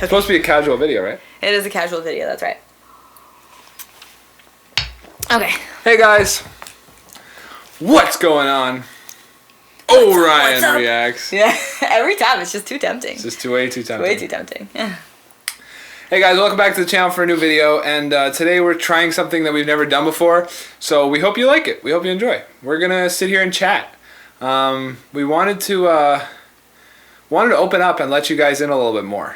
It's supposed to be a casual video, right? It is a casual video, that's right. Okay. Hey guys. What's going on? Ryan reacts. Yeah, every time it's just too tempting. It's just way too tempting. Way too tempting. Yeah. Hey guys, welcome back to the channel for a new video, and today we're trying something that we've never done before, so we hope you like it. We hope you enjoy. We're gonna sit here and chat. We wanted to open up and let you guys in a little bit more.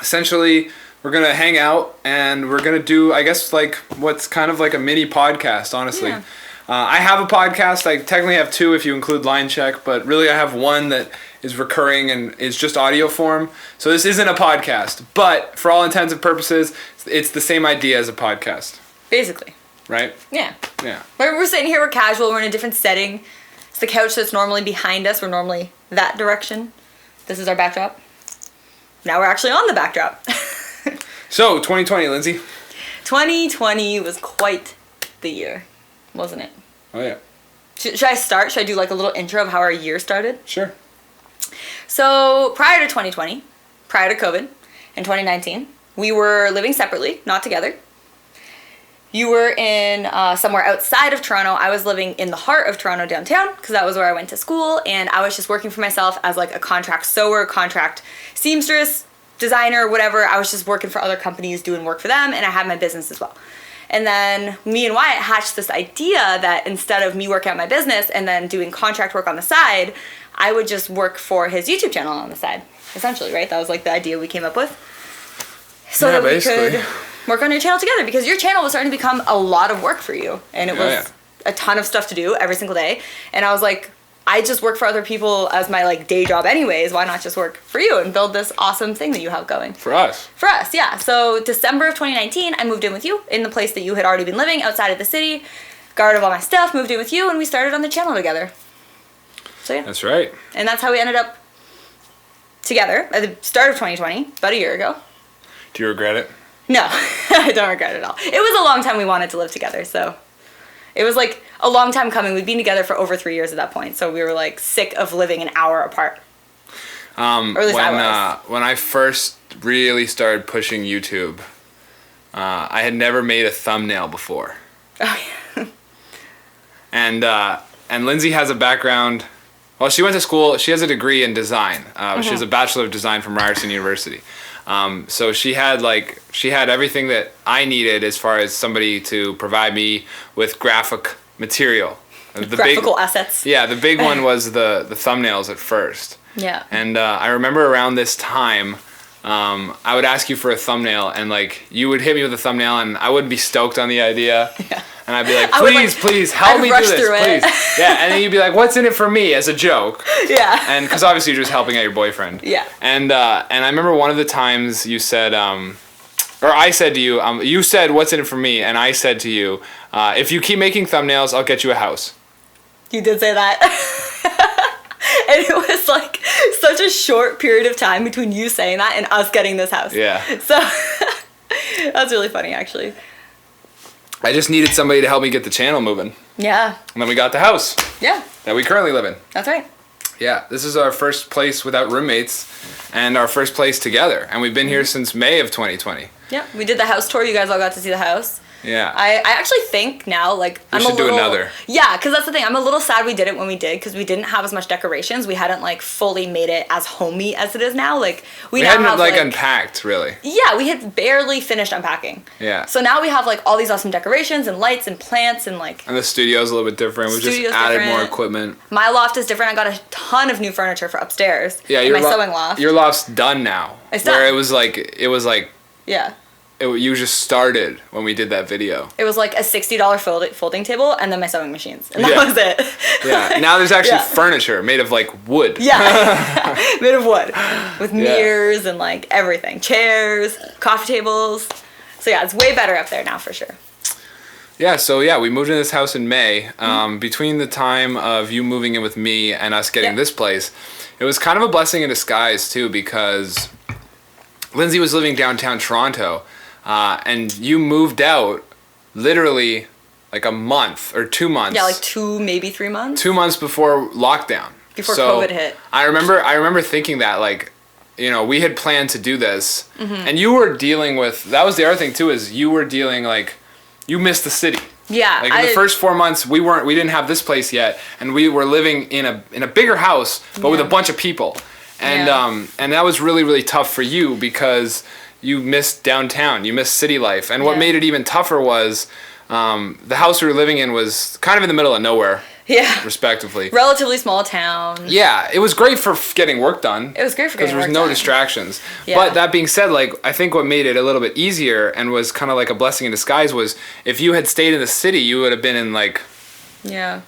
Essentially, we're gonna hang out and we're gonna do, I guess, like what's kind of like a mini podcast, honestly. Yeah. I have a podcast. I technically have two if you include Line Check, but really I have one that is recurring and is just audio form. So this isn't a podcast, but for all intents and purposes, it's the same idea as a podcast. Basically. Right? Yeah. Yeah. We're sitting here, we're casual, we're in a different setting. It's the couch that's normally behind us. We're normally that direction. This is our backdrop. Now we're actually on the backdrop. So, 2020, Lindsay. 2020 was quite the year, wasn't it? Oh, yeah. Should I start? Should I do like a little intro of how our year started? Sure. So, prior to 2020, prior to COVID, in 2019, we were living separately, not together. You were in somewhere outside of Toronto. I was living in the heart of Toronto downtown because that was where I went to school, and I was just working for myself as like a contract sewer, contract seamstress, designer, whatever. I was just working for other companies, doing work for them, and I had my business as well. And then me and Wyatt hatched this idea that instead of me working at my business and then doing contract work on the side, I would just work for his YouTube channel on the side, essentially, right? That was like the idea we came up with. So that we could work on your channel together, because your channel was starting to become a lot of work for you, and it was a ton of stuff to do every single day. And I was like, I just work for other people as my like day job anyways. Why not just work for you and build this awesome thing that you have going? For us. For us, yeah. So December of 2019, I moved in with you in the place that you had already been living outside of the city. Got rid of all my stuff, moved in with you, and we started on the channel together. So yeah. That's right. And that's how we ended up together at the start of 2020, about a year ago. Do you regret it? No, I don't regret it at all. It was a long time we wanted to live together, so it was like a long time coming. We'd been together for over 3 years at that point, so we were like sick of living an hour apart. Or at least I was. When I first really started pushing YouTube, I had never made a thumbnail before. Oh yeah. And Lindsay has a background. Well, she went to school. She has a degree in design. She has a Bachelor of Design from Ryerson University. So she had everything that I needed as far as somebody to provide me with graphic material. Graphical assets. Yeah, the big one was the thumbnails at first. Yeah. And I remember around this time, I would ask you for a thumbnail, and like you would hit me with a thumbnail, and I wouldn't be stoked on the idea. Yeah. And I'd be like, please help me do this, please. Yeah, and then you'd be like, what's in it for me, as a joke. Yeah. And because obviously you're just helping out your boyfriend. Yeah. And I remember one of the times you said, or I said to you, you said, what's in it for me? And I said to you, if you keep making thumbnails, I'll get you a house. You did say that. And it was like such a short period of time between you saying that and us getting this house. Yeah. So that's really funny, actually. I just needed somebody to help me get the channel moving. Yeah. And then we got the house. Yeah. That we currently live in. That's right. Yeah, this is our first place without roommates and our first place together. And we've been here since May of 2020. Yeah, we did the house tour. You guys all got to see the house. Yeah. I actually think now, like, we should do another. Yeah, because that's the thing. I'm a little sad we did it when we did, because we didn't have as much decorations. We hadn't, like, fully made it as homey as it is now. Like, we now hadn't, have, like, unpacked, really. Yeah, we had barely finished unpacking. Yeah. So now we have, like, all these awesome decorations and lights and plants and, like... And the studio's a little bit different. We just added more equipment. My loft is different. I got a ton of new furniture for upstairs. Yeah, my sewing loft. Your loft's done now. It's done. Where it was like... Yeah. You just started when we did that video. It was like a $60 folding table and then my sewing machines. And that was it. Yeah. Now there's actually furniture made of like wood. Yeah. Made of wood. With mirrors and like everything. Chairs, coffee tables. So yeah, it's way better up there now for sure. Yeah, so we moved into this house in May. Between the time of you moving in with me and us getting this place, it was kind of a blessing in disguise too, because Lindsay was living downtown Toronto. And you moved out literally like a month or 2 months. Yeah, like 2, maybe 3 months. 2 months before lockdown. Before COVID hit. I remember thinking that, like, you know, we had planned to do this, Mm-hmm. and you were dealing with, that was the other thing too, is you were dealing, like, you missed the city. Yeah. Like in the first 4 months, we didn't have this place yet, and we were living in a bigger house, but with a bunch of people, and and that was really, really tough for you because you missed downtown, you missed city life, and what made it even tougher was the house we were living in was kind of in the middle of nowhere. Yeah. Respectively. Relatively small town. Yeah, it was great for getting work done. It was great for getting work done. Because there was no distractions. Yeah. But that being said, like, I think what made it a little bit easier and was kind of like a blessing in disguise was if you had stayed in the city, you would have been in, like,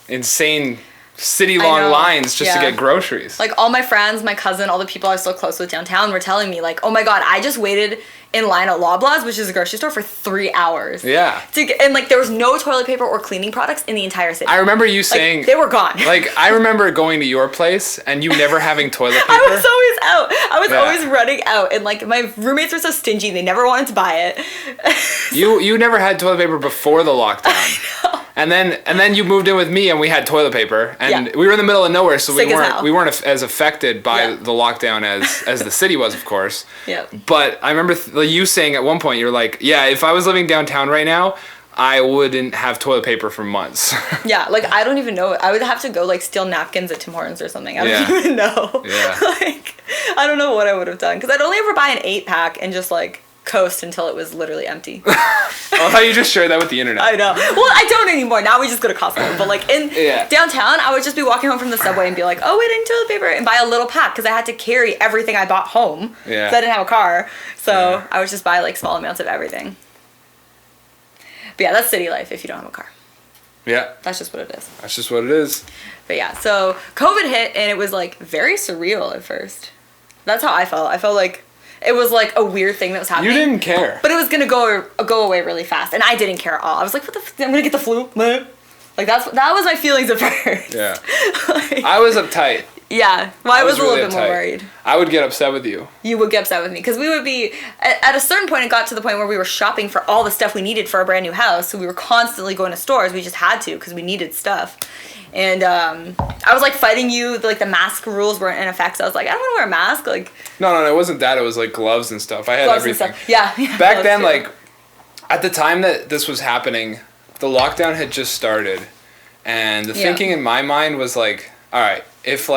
insane city-long lines just to get groceries. Like, all my friends, my cousin, all the people I was so close with downtown were telling me, like, oh my god, I just waited in line at Loblaws, which is a grocery store, for 3 hours. Yeah. And, like, there was no toilet paper or cleaning products in the entire city. I remember you saying... Like, they were gone. Like, I remember going to your place and you never having toilet paper. I was always out. I was always running out. And, like, my roommates were so stingy. They never wanted to buy it. You never had toilet paper before the lockdown. And then you moved in with me and we had toilet paper and we were in the middle of nowhere, so we weren't as affected by the lockdown as the city was, of course. Yeah. But I remember you saying at one point, you're like, yeah, if I was living downtown right now, I wouldn't have toilet paper for months. Yeah, like, I don't even know. I would have to go, like, steal napkins at Tim Hortons or something. I don't even know. Yeah. Like, I don't know what I would have done. Because I'd only ever buy an 8-pack and just, like, coast until it was literally empty. Oh, how you just shared that with the internet. I know. Well, I don't anymore. Now we just go to Costco. But, like, in downtown, I would just be walking home from the subway and be like, oh, wait, I need toilet paper, and buy a little pack because I had to carry everything I bought home. Yeah. So I didn't have a car. So I would just buy, like, small amounts of everything. But yeah, that's city life if you don't have a car. Yeah. That's just what it is. That's just what it is. But yeah, so COVID hit and it was, like, very surreal at first. That's how I felt. I felt like it was, like, a weird thing that was happening. You didn't care. But it was gonna go away really fast, and I didn't care at all. I was like, what the I'm gonna get the flu? Like, that was my feelings at first. Yeah. Like, I was uptight. Yeah. Well, I was really a little bit more worried. I would get upset with you. You would get upset with me, because we would be, at a certain point, it got to the point where we were shopping for all the stuff we needed for a brand new house, so we were constantly going to stores. We just had to, because we needed stuff. And I was, like, fighting you, like, the mask rules weren't in effect, so I was like, I don't want to wear a mask, like... No, it wasn't that, it was, like, gloves and stuff. I had everything. And stuff. Yeah. Back then, like, at the time that this was happening, the lockdown had just started, and the thinking in my mind was, like, alright, if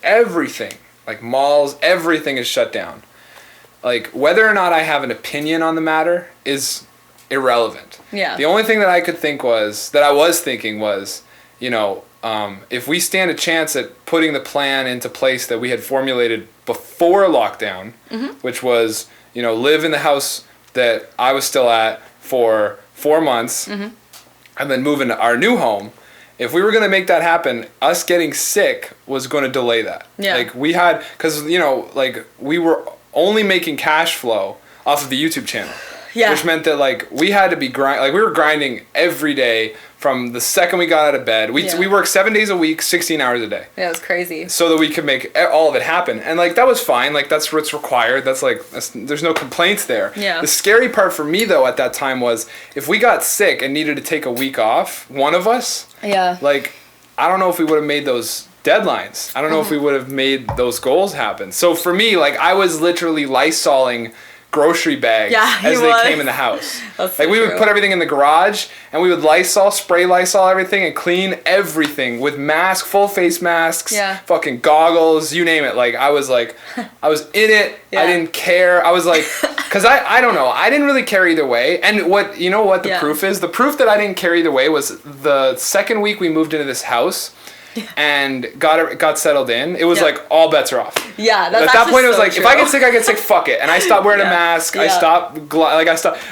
everything, like, malls, everything is shut down, like, whether or not I have an opinion on the matter is irrelevant. Yeah. The only thing that I was thinking was, you know, if we stand a chance at putting the plan into place that we had formulated before lockdown, which was, you know, live in the house that I was still at for 4 months, and then move into our new home, if we were going to make that happen, us getting sick was going to delay that. Yeah. Like, we had, because, you know, like, we were only making cash flow off of the YouTube channel. Yeah. Which meant that, like, we had to be we were grinding every day from the second we got out of bed. We worked 7 days a week, 16 hours a day. Yeah, it was crazy. So that we could make all of it happen. And, like, that was fine. Like, that's what's required. There's no complaints there. Yeah. The scary part for me, though, at that time was if we got sick and needed to take a week off, one of us, like, I don't know if we would have made those deadlines. I don't know if we would have made those goals happen. So for me, like, I was literally Lysoling grocery bags as they came in the house. That's like, we would put everything in the garage and we would spray Lysol everything and clean everything with full face masks, fucking goggles, you name it. Like, I was in it. I didn't care. I was like, because I don't know. I didn't really care either way. And you know what the proof is? The proof that I didn't care either way was the second week we moved into this house and got settled in. It was like, all bets are off. Yeah, that's at that point, it was like, true. if I get sick, fuck it. And I stopped wearing a mask. I stopped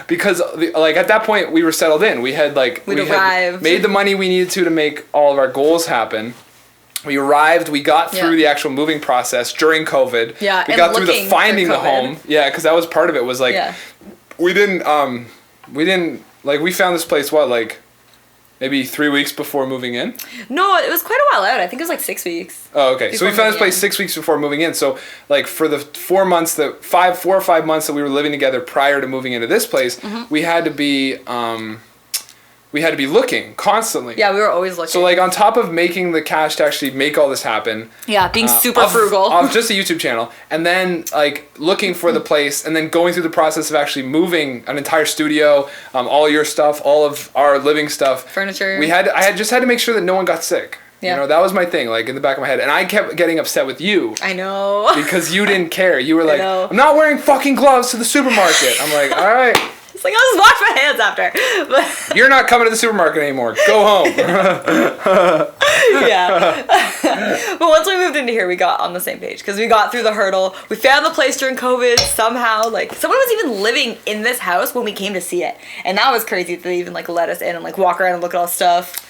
because like at that point we were settled in. We had had made the money we needed to make all of our goals happen. We arrived. We got through the actual moving process during COVID. Yeah, we got through the finding the home. Yeah, because that was part of it. Was like we didn't like, we found this place maybe 3 weeks before moving in? No, it was quite a while out. I think it was like 6 weeks. Oh, okay. So we found this place 6 weeks before moving in. So, like, for the 4 or 5 months that we were living together prior to moving into this place, we had to be, we had to be looking constantly. Yeah, we were always looking. So like on top of making the cash to actually make all this happen. Yeah, being super frugal. Of just a YouTube channel. And then like looking for the place and then going through the process of actually moving an entire studio, all your stuff, all of our living stuff. Furniture. I had to make sure that no one got sick. Yeah. You know, that was my thing, like in the back of my head. And I kept getting upset with you. I know. Because you didn't care. You were like, I'm not wearing fucking gloves to the supermarket. I'm like, all right. It's like, I'll just wash my hands after. But you're not coming to the supermarket anymore. Go home. Yeah. But once we moved into here, we got on the same page because we got through the hurdle. We found the place during COVID somehow. Like, someone was even living in this house when we came to see it. And that was crazy that they even, like, let us in and, like, walk around and look at all the stuff.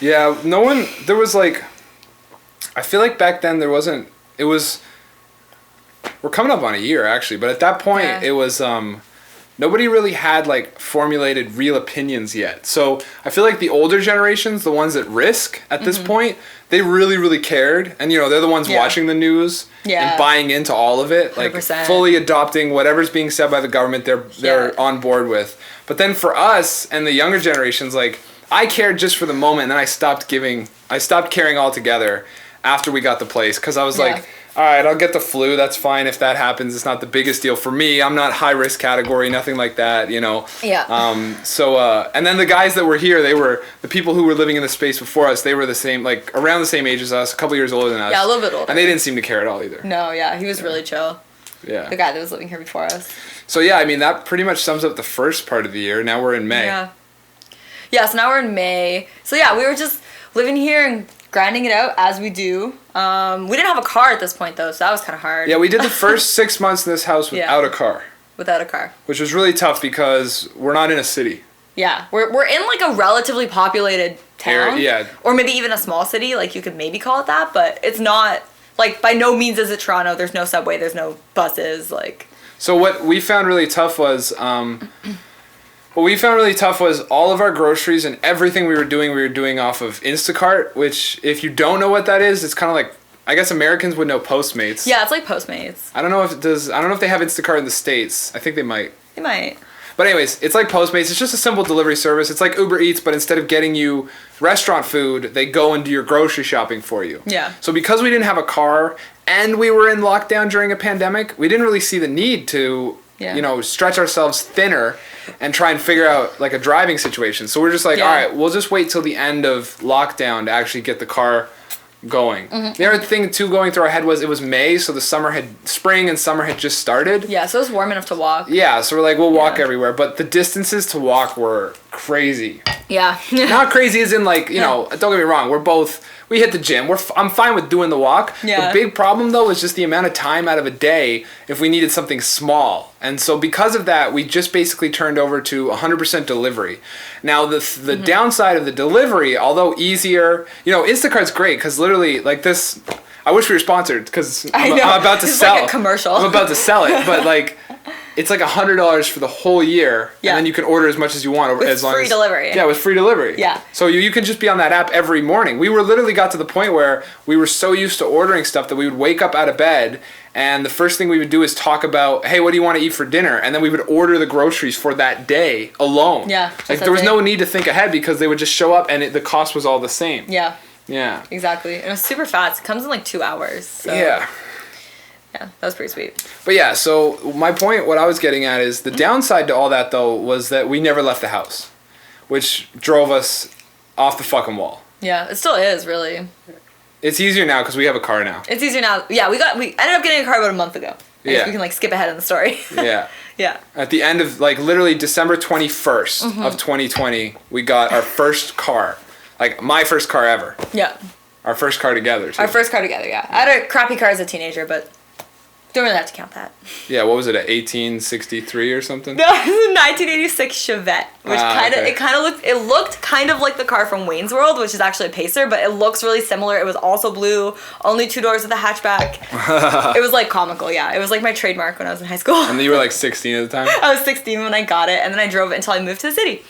Yeah, there was, like, I feel like back then there wasn't, it was, we're coming up on a year, actually. But at that point, it was, nobody really had like formulated real opinions yet. So I feel like the older generations, the ones at risk at this point, they really, really cared. And, you know, they're the ones watching the news and buying into all of it. Like 100%. fully adopting whatever's being said by the government, they're on board with. But then for us and the younger generations, like I cared just for the moment. And then I stopped caring altogether after we got the place. Cause I was like, all right, I'll get the flu. That's fine if that happens. It's not the biggest deal for me. I'm not high risk category, nothing like that, you know. Yeah. And then the guys that were here, they were the people who were living in the space before us. They were the same, like around the same age as us, a couple years older than us. Yeah, a little bit older. And they didn't seem to care at all either. No, yeah, he was really chill. Yeah. The guy that was living here before us. So yeah, I mean that pretty much sums up the first part of the year. Now we're in May. Yeah. Yeah. So now we're in May. So yeah, we were just living here and grinding it out as we do. We didn't have a car at this point though, so that was kind of hard. Yeah, we did the first 6 months in this house without a car. Without a car. Which was really tough because we're not in a city. Yeah, we're in like a relatively populated town. Yeah. Or maybe even a small city, like you could maybe call it that, but it's not, like by no means is it Toronto. There's no subway, there's no buses, like. So what we found really tough was, all of our groceries and everything we were doing off of Instacart, which if you don't know what that is, it's kind of like, I guess Americans would know Postmates. Yeah, it's like Postmates. I don't know if they have Instacart in the States. I think they might. They might. But anyways, it's like Postmates. It's just a simple delivery service. It's like Uber Eats, but instead of getting you restaurant food, they go and do your grocery shopping for you. Yeah. So because we didn't have a car and we were in lockdown during a pandemic, we didn't really see the need to, stretch ourselves thinner and try and figure out like a driving situation. So we're just like, all right, we'll just wait till the end of lockdown to actually get the car going. Mm-hmm. The other thing too going through our head was it was May, so spring and summer had just started. Yeah, so it was warm enough to walk. Yeah, so we're like, we'll walk everywhere, but the distances to walk were crazy. Yeah. Not crazy as in like, don't get me wrong, we hit the gym. I'm fine with doing the walk. Yeah. The big problem though is just the amount of time out of a day if we needed something small. And so because of that, we just basically turned over to 100% delivery. Now the downside of the delivery, although easier, Instacart's great because literally like this, I wish we were sponsored because I'm about to sell. Like a commercial. I'm about to sell it, but like it's like $100 for the whole year, and then you can order as much as you want with free delivery. Yeah, with free delivery. Yeah. So you can just be on that app every morning. We were literally got to the point where we were so used to ordering stuff that we would wake up out of bed, and the first thing we would do is talk about, hey, what do you want to eat for dinner? And then we would order the groceries for that day alone. Yeah. Like there was no need to think ahead because they would just show up and the cost was all the same. Yeah. Yeah. Exactly. And it was super fast. It comes in like 2 hours. So. Yeah. Yeah, that was pretty sweet. But yeah, so my point, what I was getting at is the downside to all that though was that we never left the house, which drove us off the fucking wall. Yeah, it still is really. It's easier now because we have a car now. It's easier now. Yeah, we ended up getting a car about a month ago. I guess we can like skip ahead in the story. Yeah. Yeah. At the end of like literally December 21st of 2020, we got our first car, like my first car ever. Yeah. Our first car together too. Our first car together, yeah. I had a crappy car as a teenager, but. Don't really have to count that. Yeah, what was it, a 1863 or something? No, it was a 1986 Chevette, which it looked kind of like the car from Wayne's World, which is actually a Pacer, but it looks really similar. It was also blue, only 2 doors with a hatchback. It was like comical, yeah. It was like my trademark when I was in high school. And you were like 16 at the time? I was 16 when I got it, and then I drove it until I moved to the city.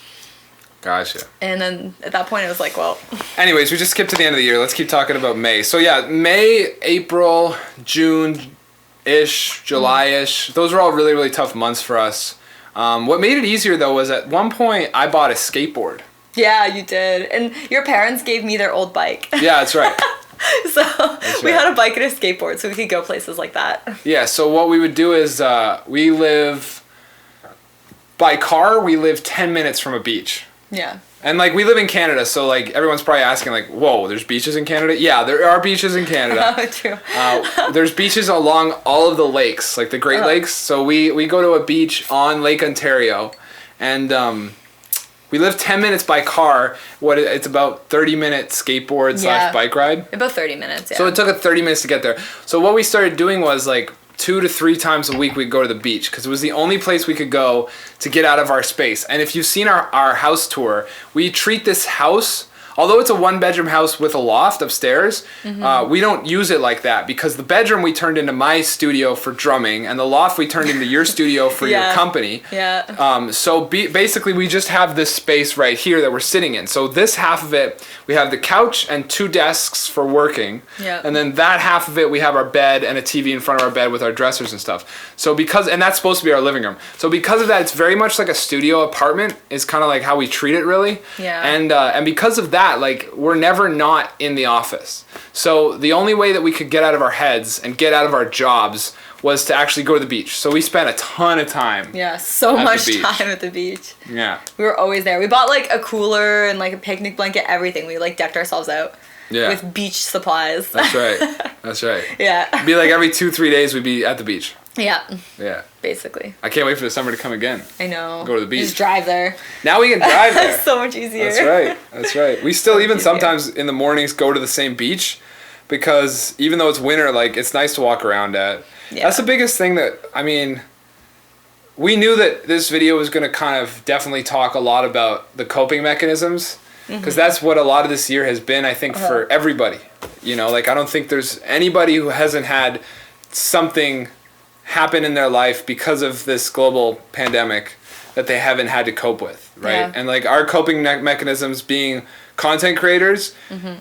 Gotcha. And then at that point, it was like, well. Anyways, we just skipped to the end of the year. Let's keep talking about May. So yeah, May, April, June, July-ish. Those were all really, really tough months for us. What made it easier though was at one point I bought a skateboard. Yeah, you did. And your parents gave me their old bike. Yeah, that's right. So we had a bike and a skateboard so we could go places like that. Yeah, so what we would do is we live, by car, we live 10 minutes from a beach. Yeah. And, like, we live in Canada, so, like, everyone's probably asking, like, whoa, there's beaches in Canada? Yeah, there are beaches in Canada. Oh, true. There's beaches along all of the lakes, like the Great Lakes. So we go to a beach on Lake Ontario, and we live 10 minutes by car. It's about 30-minute skateboard / bike ride. About 30 minutes, yeah. So it took us 30 minutes to get there. So what we started doing was, like, 2 to 3 times a week we'd go to the beach because it was the only place we could go to get out of our space. And if you've seen our house tour, we treat this house, although it's a 1-bedroom house with a loft upstairs, we don't use it like that because the bedroom we turned into my studio for drumming and the loft we turned into your studio for your company. Yeah. So basically we just have this space right here that we're sitting in. So this half of it, we have the couch and 2 desks for working. Yeah. And then that half of it, we have our bed and a TV in front of our bed with our dressers and stuff. So and that's supposed to be our living room. So because of that, it's very much like a studio apartment is kind of like how we treat it really. Yeah. And because of that, like, we're never not in the office. So the only way that we could get out of our heads and get out of our jobs was to actually go to the beach. So we spent a ton of time. Yeah, so much time at the beach. Yeah. We were always there. We bought, like, a cooler and, like, a picnic blanket, everything. We, like, decked ourselves out with beach supplies. That's right. That's right. Yeah. It'd be like every 2-3 days we'd be at the beach. Yeah. Yeah. Basically. I can't wait for the summer to come again. I know. Go to the beach. Just drive there. Now we can drive there. So much easier. That's right. That's right. We still even sometimes in the mornings go to the same beach because even though it's winter, like, it's nice to walk around at. Yeah. That's the biggest thing that, I mean, we knew that this video was going to kind of definitely talk a lot about the coping mechanisms because that's what a lot of this year has been, I think, for everybody. You know, like, I don't think there's anybody who hasn't had something happen in their life because of this global pandemic that they haven't had to cope with, right? Yeah. And, like, our coping mechanisms being content creators,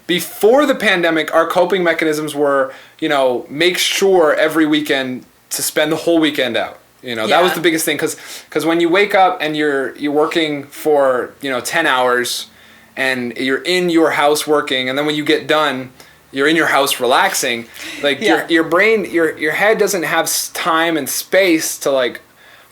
before the pandemic, our coping mechanisms were, you know, make sure every weekend to spend the whole weekend out. You know, that was the biggest thing because when you wake up and you're working for, you know, 10 hours and you're in your house working, and then when you get done, you're in your house relaxing, like your brain, your head doesn't have time and space to, like,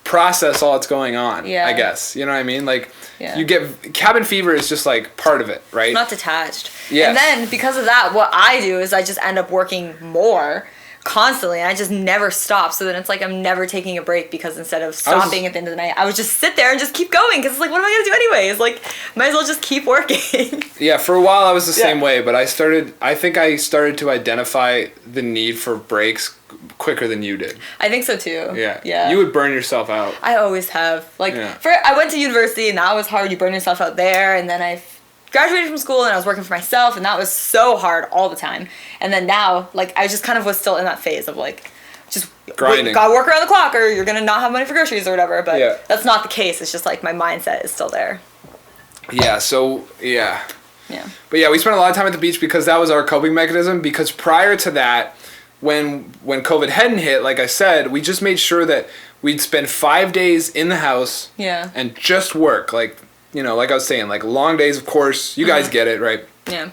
process all that's going on, I guess. You know what I mean? Like, you get, cabin fever is just, like, part of it, right? Not detached. Yes. And then, because of that, what I do is I just end up working more constantly, and I just never stop, so then it's like I'm never taking a break because instead of stopping at the end of the night, I would just sit there and just keep going because it's like, what am I going to do anyways? Like, might as well just keep working. Yeah, for a while I was the same way, but I think I started to identify the need for breaks quicker than you did. I think so too. Yeah. You would burn yourself out. I always have. Like, I went to university and that was hard. You burn yourself out there, and then I graduated from school and I was working for myself, and that was so hard all the time. And then now, like, I just kind of was still in that phase of, like, just grinding. Gotta work around the clock or you're gonna not have money for groceries or whatever. But that's not the case. It's just like my mindset is still there. Yeah. So yeah. But yeah, we spent a lot of time at the beach because that was our coping mechanism. Because prior to that, when COVID hadn't hit, like I said, we just made sure that we'd spend 5 days in the house. And just work, like, you know, like I was saying, like, long days, of course. You guys get it, right? Yeah.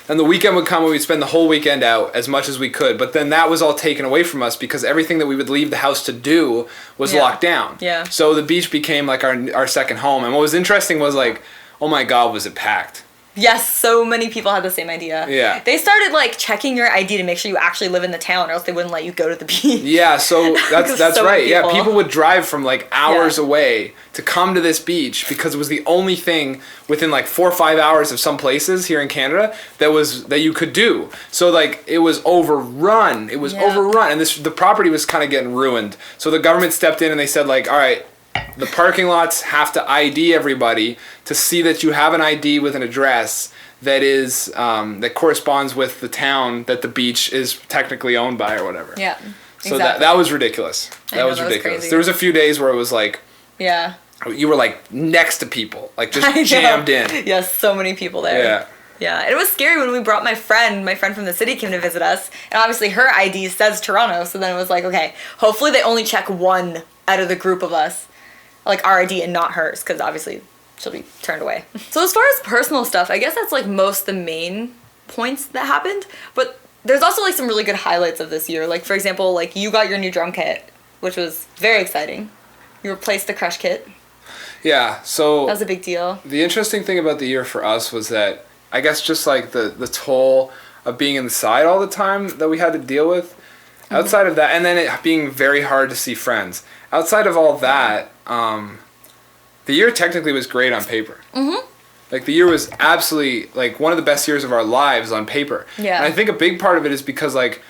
And the weekend would come and we'd spend the whole weekend out as much as we could. But then that was all taken away from us because everything that we would leave the house to do was locked down. Yeah. So the beach became, like, our second home. And what was interesting was, like, oh my God, was it packed. Yes, so many people had the same idea. Yeah. They started, like, checking your ID to make sure you actually live in the town, or else they wouldn't let you go to the beach. Yeah, so that's so right. Yeah, people would drive from, like, hours away to come to this beach because it was the only thing within, like, 4 or 5 hours of some places here in Canada that you could do. So, like, it was overrun. It was overrun, and the property was kind of getting ruined. So the government stepped in and they said, like, all right, the parking lots have to ID everybody to see that you have an ID with an address that is that corresponds with the town that the beach is technically owned by or whatever. Yeah. So that was ridiculous. That was ridiculous. Crazy. There was a few days where it was like you were, like, next to people, like, just jammed in. Yes, so many people there. Yeah. Yeah, and it was scary when we brought my friend from the city came to visit us, and obviously her ID says Toronto, so then it was like, okay, hopefully they only check one out of the group of us, like, our ID and not hers, because obviously she'll be turned away. So as far as personal stuff, I guess that's like most the main points that happened. But there's also like some really good highlights of this year. Like for example, like you got your new drum kit, which was very exciting. You replaced the Crush kit. Yeah, so that was a big deal. The interesting thing about the year for us was that I guess just like the toll of being inside all the time that we had to deal with. Outside of that, and then it being very hard to see friends. Outside of all that, the year technically was great on paper. Mm-hmm. Like the year was absolutely like one of the best years of our lives on paper. Yeah. And I think a big part of it is because like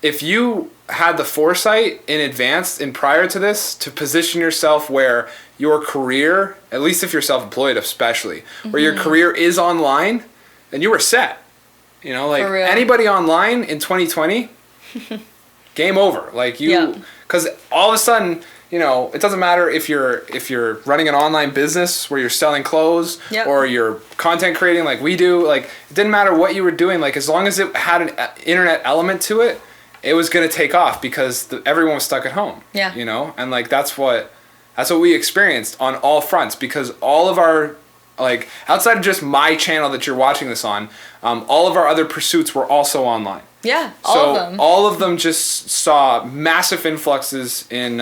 if you had the foresight in advance and prior to this to position yourself where your career, at least if you're self-employed especially, where your career is online, then you were set. You know, like anybody online in 2020, game over. Like you, because all of a sudden, you know, it doesn't matter if you're running an online business where you're selling clothes or you're content creating like we do. Like it didn't matter what you were doing. Like as long as it had an internet element to it, it was gonna take off because everyone was stuck at home. Yeah. You know, and like that's what we experienced on all fronts because all of our like outside of just my channel that you're watching this on, all of our other pursuits were also online. Yeah, all of them. All of them just saw massive influxes in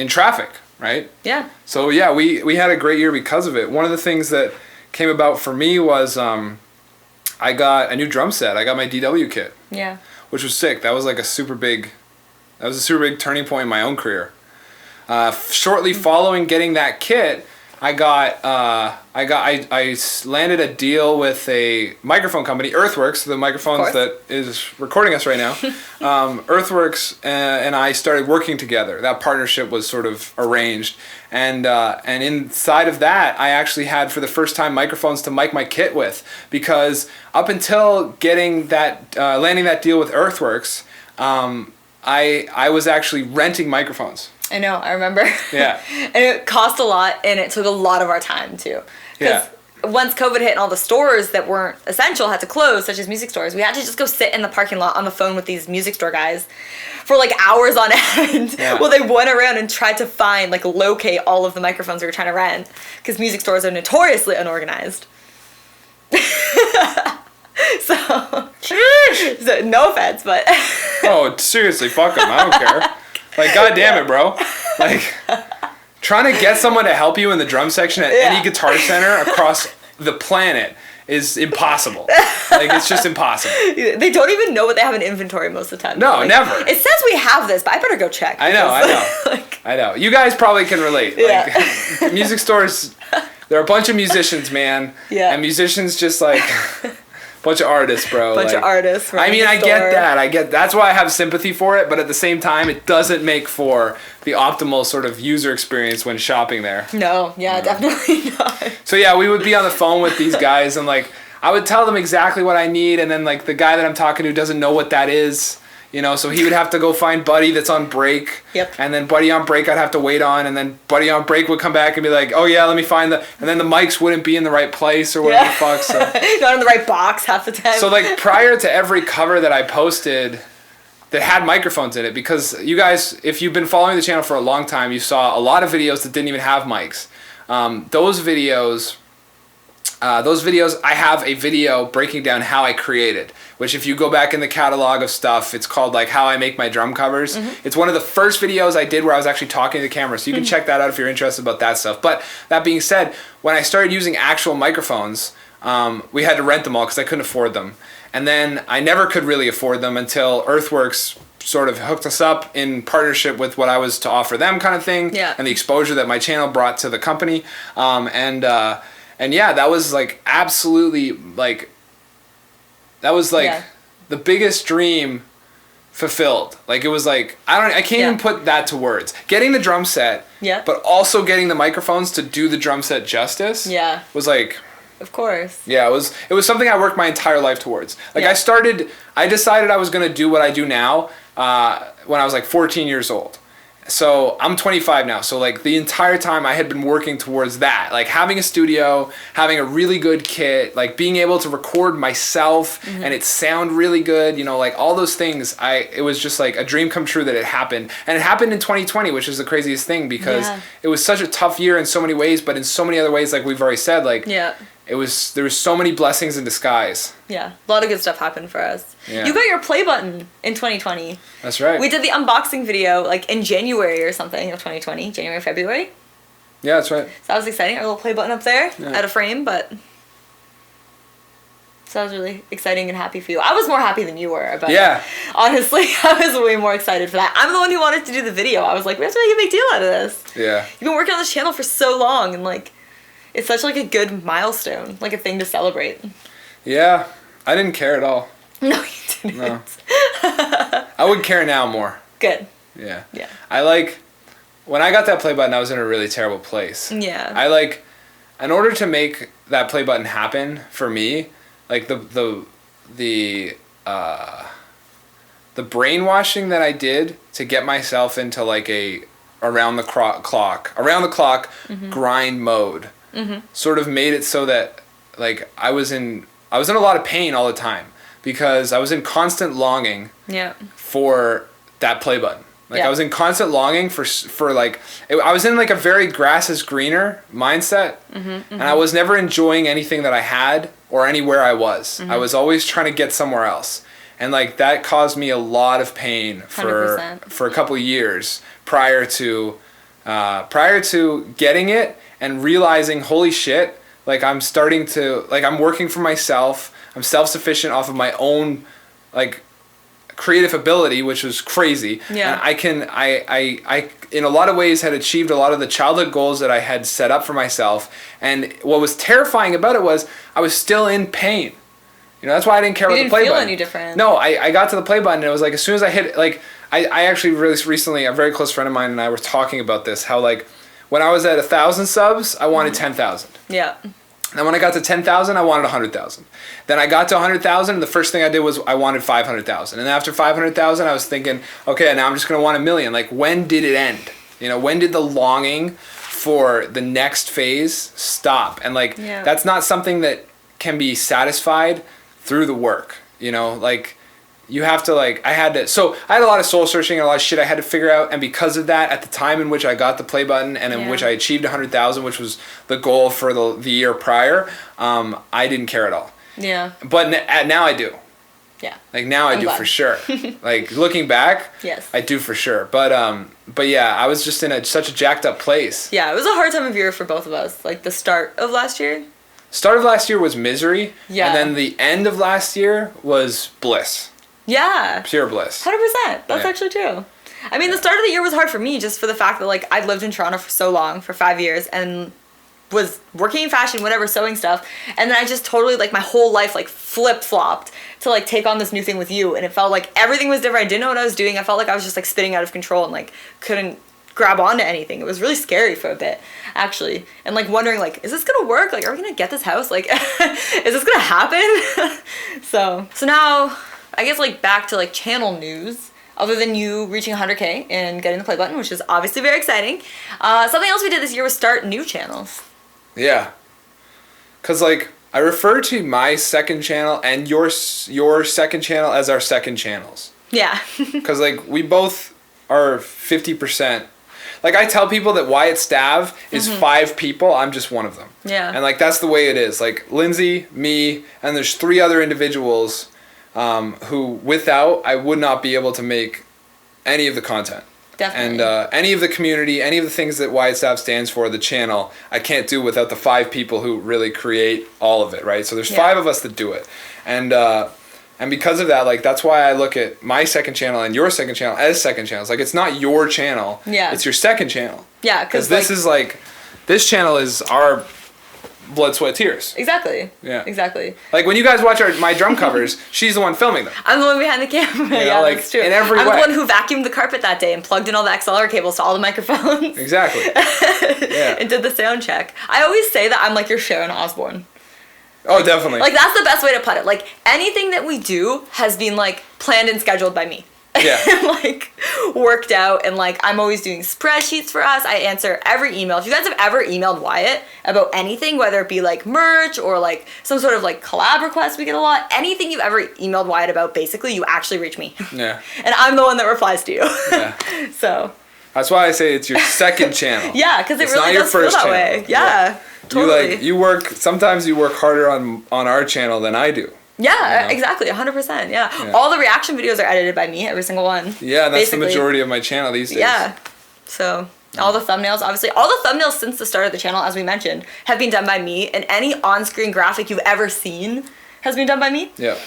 traffic, right? Yeah. So yeah, we had a great year because of it. One of the things that came about for me was I got a new drum set. I got my DW kit. Yeah. Which was sick. That was like a super big turning point in my own career. Shortly following getting that kit, I landed a deal with a microphone company, Earthworks, the microphones that is recording us right now. Earthworks and I started working together. That partnership was sort of arranged, and inside of that, I actually had for the first time microphones to mic my kit with because up until getting that landing that deal with Earthworks, I was actually renting microphones. I know, I remember. Yeah. And it cost a lot, and it took a lot of our time, too. Because once COVID hit and all the stores that weren't essential had to close, such as music stores, we had to just go sit in the parking lot on the phone with these music store guys for, like, hours on end while they went around and tried to find, like, locate all of the microphones we were trying to rent. Because music stores are notoriously unorganized. So, no offense, but... Oh, seriously, fuck them. I don't care. Like, God damn it, bro. Like, trying to get someone to help you in the drum section at any guitar center across the planet is impossible. Like, it's just impossible. They don't even know what they have in inventory most of the time. No, like, never. It says we have this, but I better go check. I know. Like, I know. You guys probably can relate. Like, music stores, they're a bunch of musicians, man. Yeah. And musicians just, like... Bunch of artists, bro. Bunch of artists. I mean, I get that. That's why I have sympathy for it, but at the same time, it doesn't make for the optimal sort of user experience when shopping there. No, definitely not. So yeah, we would be on the phone with these guys, and like I would tell them exactly what I need, and then like the guy that I'm talking to doesn't know what that is. You know, so he would have to go find Buddy that's on break. Yep. And then Buddy on break I'd have to wait on, and then Buddy on break would come back and be like, oh yeah, let me find the... And then the mics wouldn't be in the right place or whatever the fuck, so... Not in the right box half the time. So like prior to every cover that I posted that had microphones in it, because you guys, if you've been following the channel for a long time, you saw a lot of videos that didn't even have mics. Those videos, I have a video breaking down how I created, which if you go back in the catalog of stuff, it's called like How I Make My Drum Covers. Mm-hmm. It's one of the first videos I did where I was actually talking to the camera, so you can check that out if you're interested about that stuff. But that being said, when I started using actual microphones, we had to rent them all because I couldn't afford them. And then I never could really afford them until Earthworks sort of hooked us up in partnership with what I was to offer them kind of thing, and the exposure that my channel brought to the company. And yeah, that was like absolutely like, that was like the biggest dream fulfilled. Like it was like, I can't even put that to words. Getting the drum set, but also getting the microphones to do the drum set justice was like... Of course. Yeah, it was something I worked my entire life towards. Like I decided I was going to do what I do now when I was like 14 years old. So I'm 25 now. So like the entire time I had been working towards that, like having a studio, having a really good kit, like being able to record myself and it sound really good, you know, like all those things. It was just like a dream come true that it happened. And it happened in 2020, which is the craziest thing because it was such a tough year in so many ways, but in so many other ways, like we've already said, like there was so many blessings in disguise. Yeah, a lot of good stuff happened for us. Yeah. You got your play button in 2020. That's right. We did the unboxing video like in January or something of 2020, January, February. Yeah, that's right. So that was exciting. Our little play button up there out of frame, but so that was really exciting and happy for you. I was more happy than you were about it. Honestly, I was way more excited for that. I'm the one who wanted to do the video. I was like, we have to make a big deal out of this. Yeah. You've been working on this channel for so long and like it's such like a good milestone, like a thing to celebrate. Yeah, I didn't care at all. No, you didn't. No. I would care now more. Good. Yeah. Yeah. When I got that play button, I was in a really terrible place. Yeah. In order to make that play button happen for me, like the brainwashing that I did to get myself into like a around the clock grind mode. Sort of made it so that like I was in a lot of pain all the time because I was in constant longing for that play button. Like I was in constant longing for like I was in like a very grass is greener mindset and I was never enjoying anything that I had or anywhere I was. I was always trying to get somewhere else. And like that caused me a lot of pain for a couple of years prior to getting it and realizing, holy shit, like I'm starting to, like I'm working for myself. I'm self-sufficient off of my own, like, creative ability, which was crazy. Yeah. And I in a lot of ways had achieved a lot of the childhood goals that I had set up for myself. And what was terrifying about it was I was still in pain. You know, that's why I didn't care about the play button. You didn't feel any different. No, I got to the play button and it was like, as soon as I hit it, like, I actually really recently, a very close friend of mine and I were talking about this, how like, when I was at 1,000 subs, I wanted 10,000. Yeah. Then when I got to 10,000, I wanted 100,000. Then I got to 100,000, and the first thing I did was I wanted 500,000. And then after 500,000, I was thinking, okay, now I'm just going to want 1 million. Like, when did it end? You know, when did the longing for the next phase stop? And like, that's not something that can be satisfied through the work. You know, like, you have to like, I had a lot of soul searching and a lot of shit I had to figure out. And because of that, at the time in which I got the play button and in which I achieved 100,000, which was the goal for the year prior, I didn't care at all. Yeah. But now I do. Yeah. Like now I do for sure. Like looking back, yes, I do for sure. But yeah, I was just in such a jacked up place. Yeah, it was a hard time of year for both of us. Like the start of last year. Start of last year was misery. Yeah. And then the end of last year was bliss. Yeah. Pure bliss. 100%. That's actually true. I mean, the start of the year was hard for me just for the fact that, like, I'd lived in Toronto for so long, for 5 years, and was working in fashion, whatever, sewing stuff. And then I just totally, like, my whole life, like, flip-flopped to, like, take on this new thing with you. And it felt like everything was different. I didn't know what I was doing. I felt like I was just, like, spinning out of control and, like, couldn't grab onto anything. It was really scary for a bit, actually. And, like, wondering, like, is this gonna work? Like, are we gonna get this house? Like, is this gonna happen? So now... I guess, like, back to, like, channel news, other than you reaching 100K and getting the play button, which is obviously very exciting. Something else we did this year was start new channels. Yeah. Because, like, I refer to my second channel and your second channel as our second channels. Yeah. Because, like, we both are 50%. Like, I tell people that Wyatt Stav is 5 people. I'm just one of them. Yeah. And, like, that's the way it is. Like, Lindsay, me, and there's 3 other individuals... who without I would not be able to make any of the content. Definitely. And any of the community, any of the things that Wyatt Stav stands for, the channel, I can't do without the 5 people who really create all of it, right? So there's 5 of us that do it. And because of that, like, that's why I look at my second channel and your second channel as second channels. Like, it's not your channel. Yeah. It's your second channel. Yeah. Because this is like, this channel is our... blood, sweat, tears. Exactly. Yeah. Exactly. Like when you guys watch my drum covers, she's the one filming them. I'm the one behind the camera. You know, yeah, like, that's true. In every way. I'm the one who vacuumed the carpet that day and plugged in all the XLR cables to all the microphones. Exactly. Yeah. And did the sound check. I always say that I'm like your Sharon Osbourne. Oh, like, definitely. Like that's the best way to put it. Like anything that we do has been like planned and scheduled by me. Yeah. and like worked out, and like I'm always doing spreadsheets for us. I answer every email. If you guys have ever emailed Wyatt about anything, whether it be like merch or like some sort of like collab request, we get a lot. Anything you've ever emailed Wyatt about, basically you actually reach me. Yeah. And I'm the one that replies to you. Yeah. So. That's why I say it's your second channel. Yeah, because it it's really not does feel that way. Yeah, totally. You work. Sometimes you work harder on our channel than I do. Yeah, exactly, 100%. Yeah, all the reaction videos are edited by me, every single one. Yeah, that's basically the majority of my channel these days. Yeah, so all the thumbnails, obviously, all the thumbnails since the start of the channel, as we mentioned, have been done by me, and any on-screen graphic you've ever seen has been done by me. Yeah.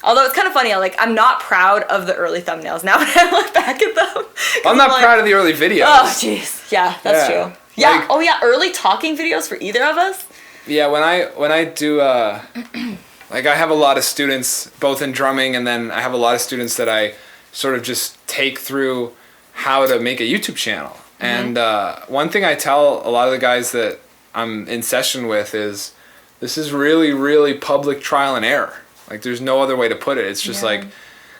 Although it's kind of funny, I'm not proud of the early thumbnails now when I look back at them. I'm not proud of the early videos. Oh, jeez. Yeah, that's true. Yeah. Like, oh, yeah. Early talking videos for either of us. Yeah, when I do like I have a lot of students both in drumming, and then I have a lot of students that I sort of just take through how to make a YouTube channel. Mm-hmm. And one thing I tell a lot of the guys that I'm in session with is this is really, really public trial and error. Like, there's no other way to put it. It's just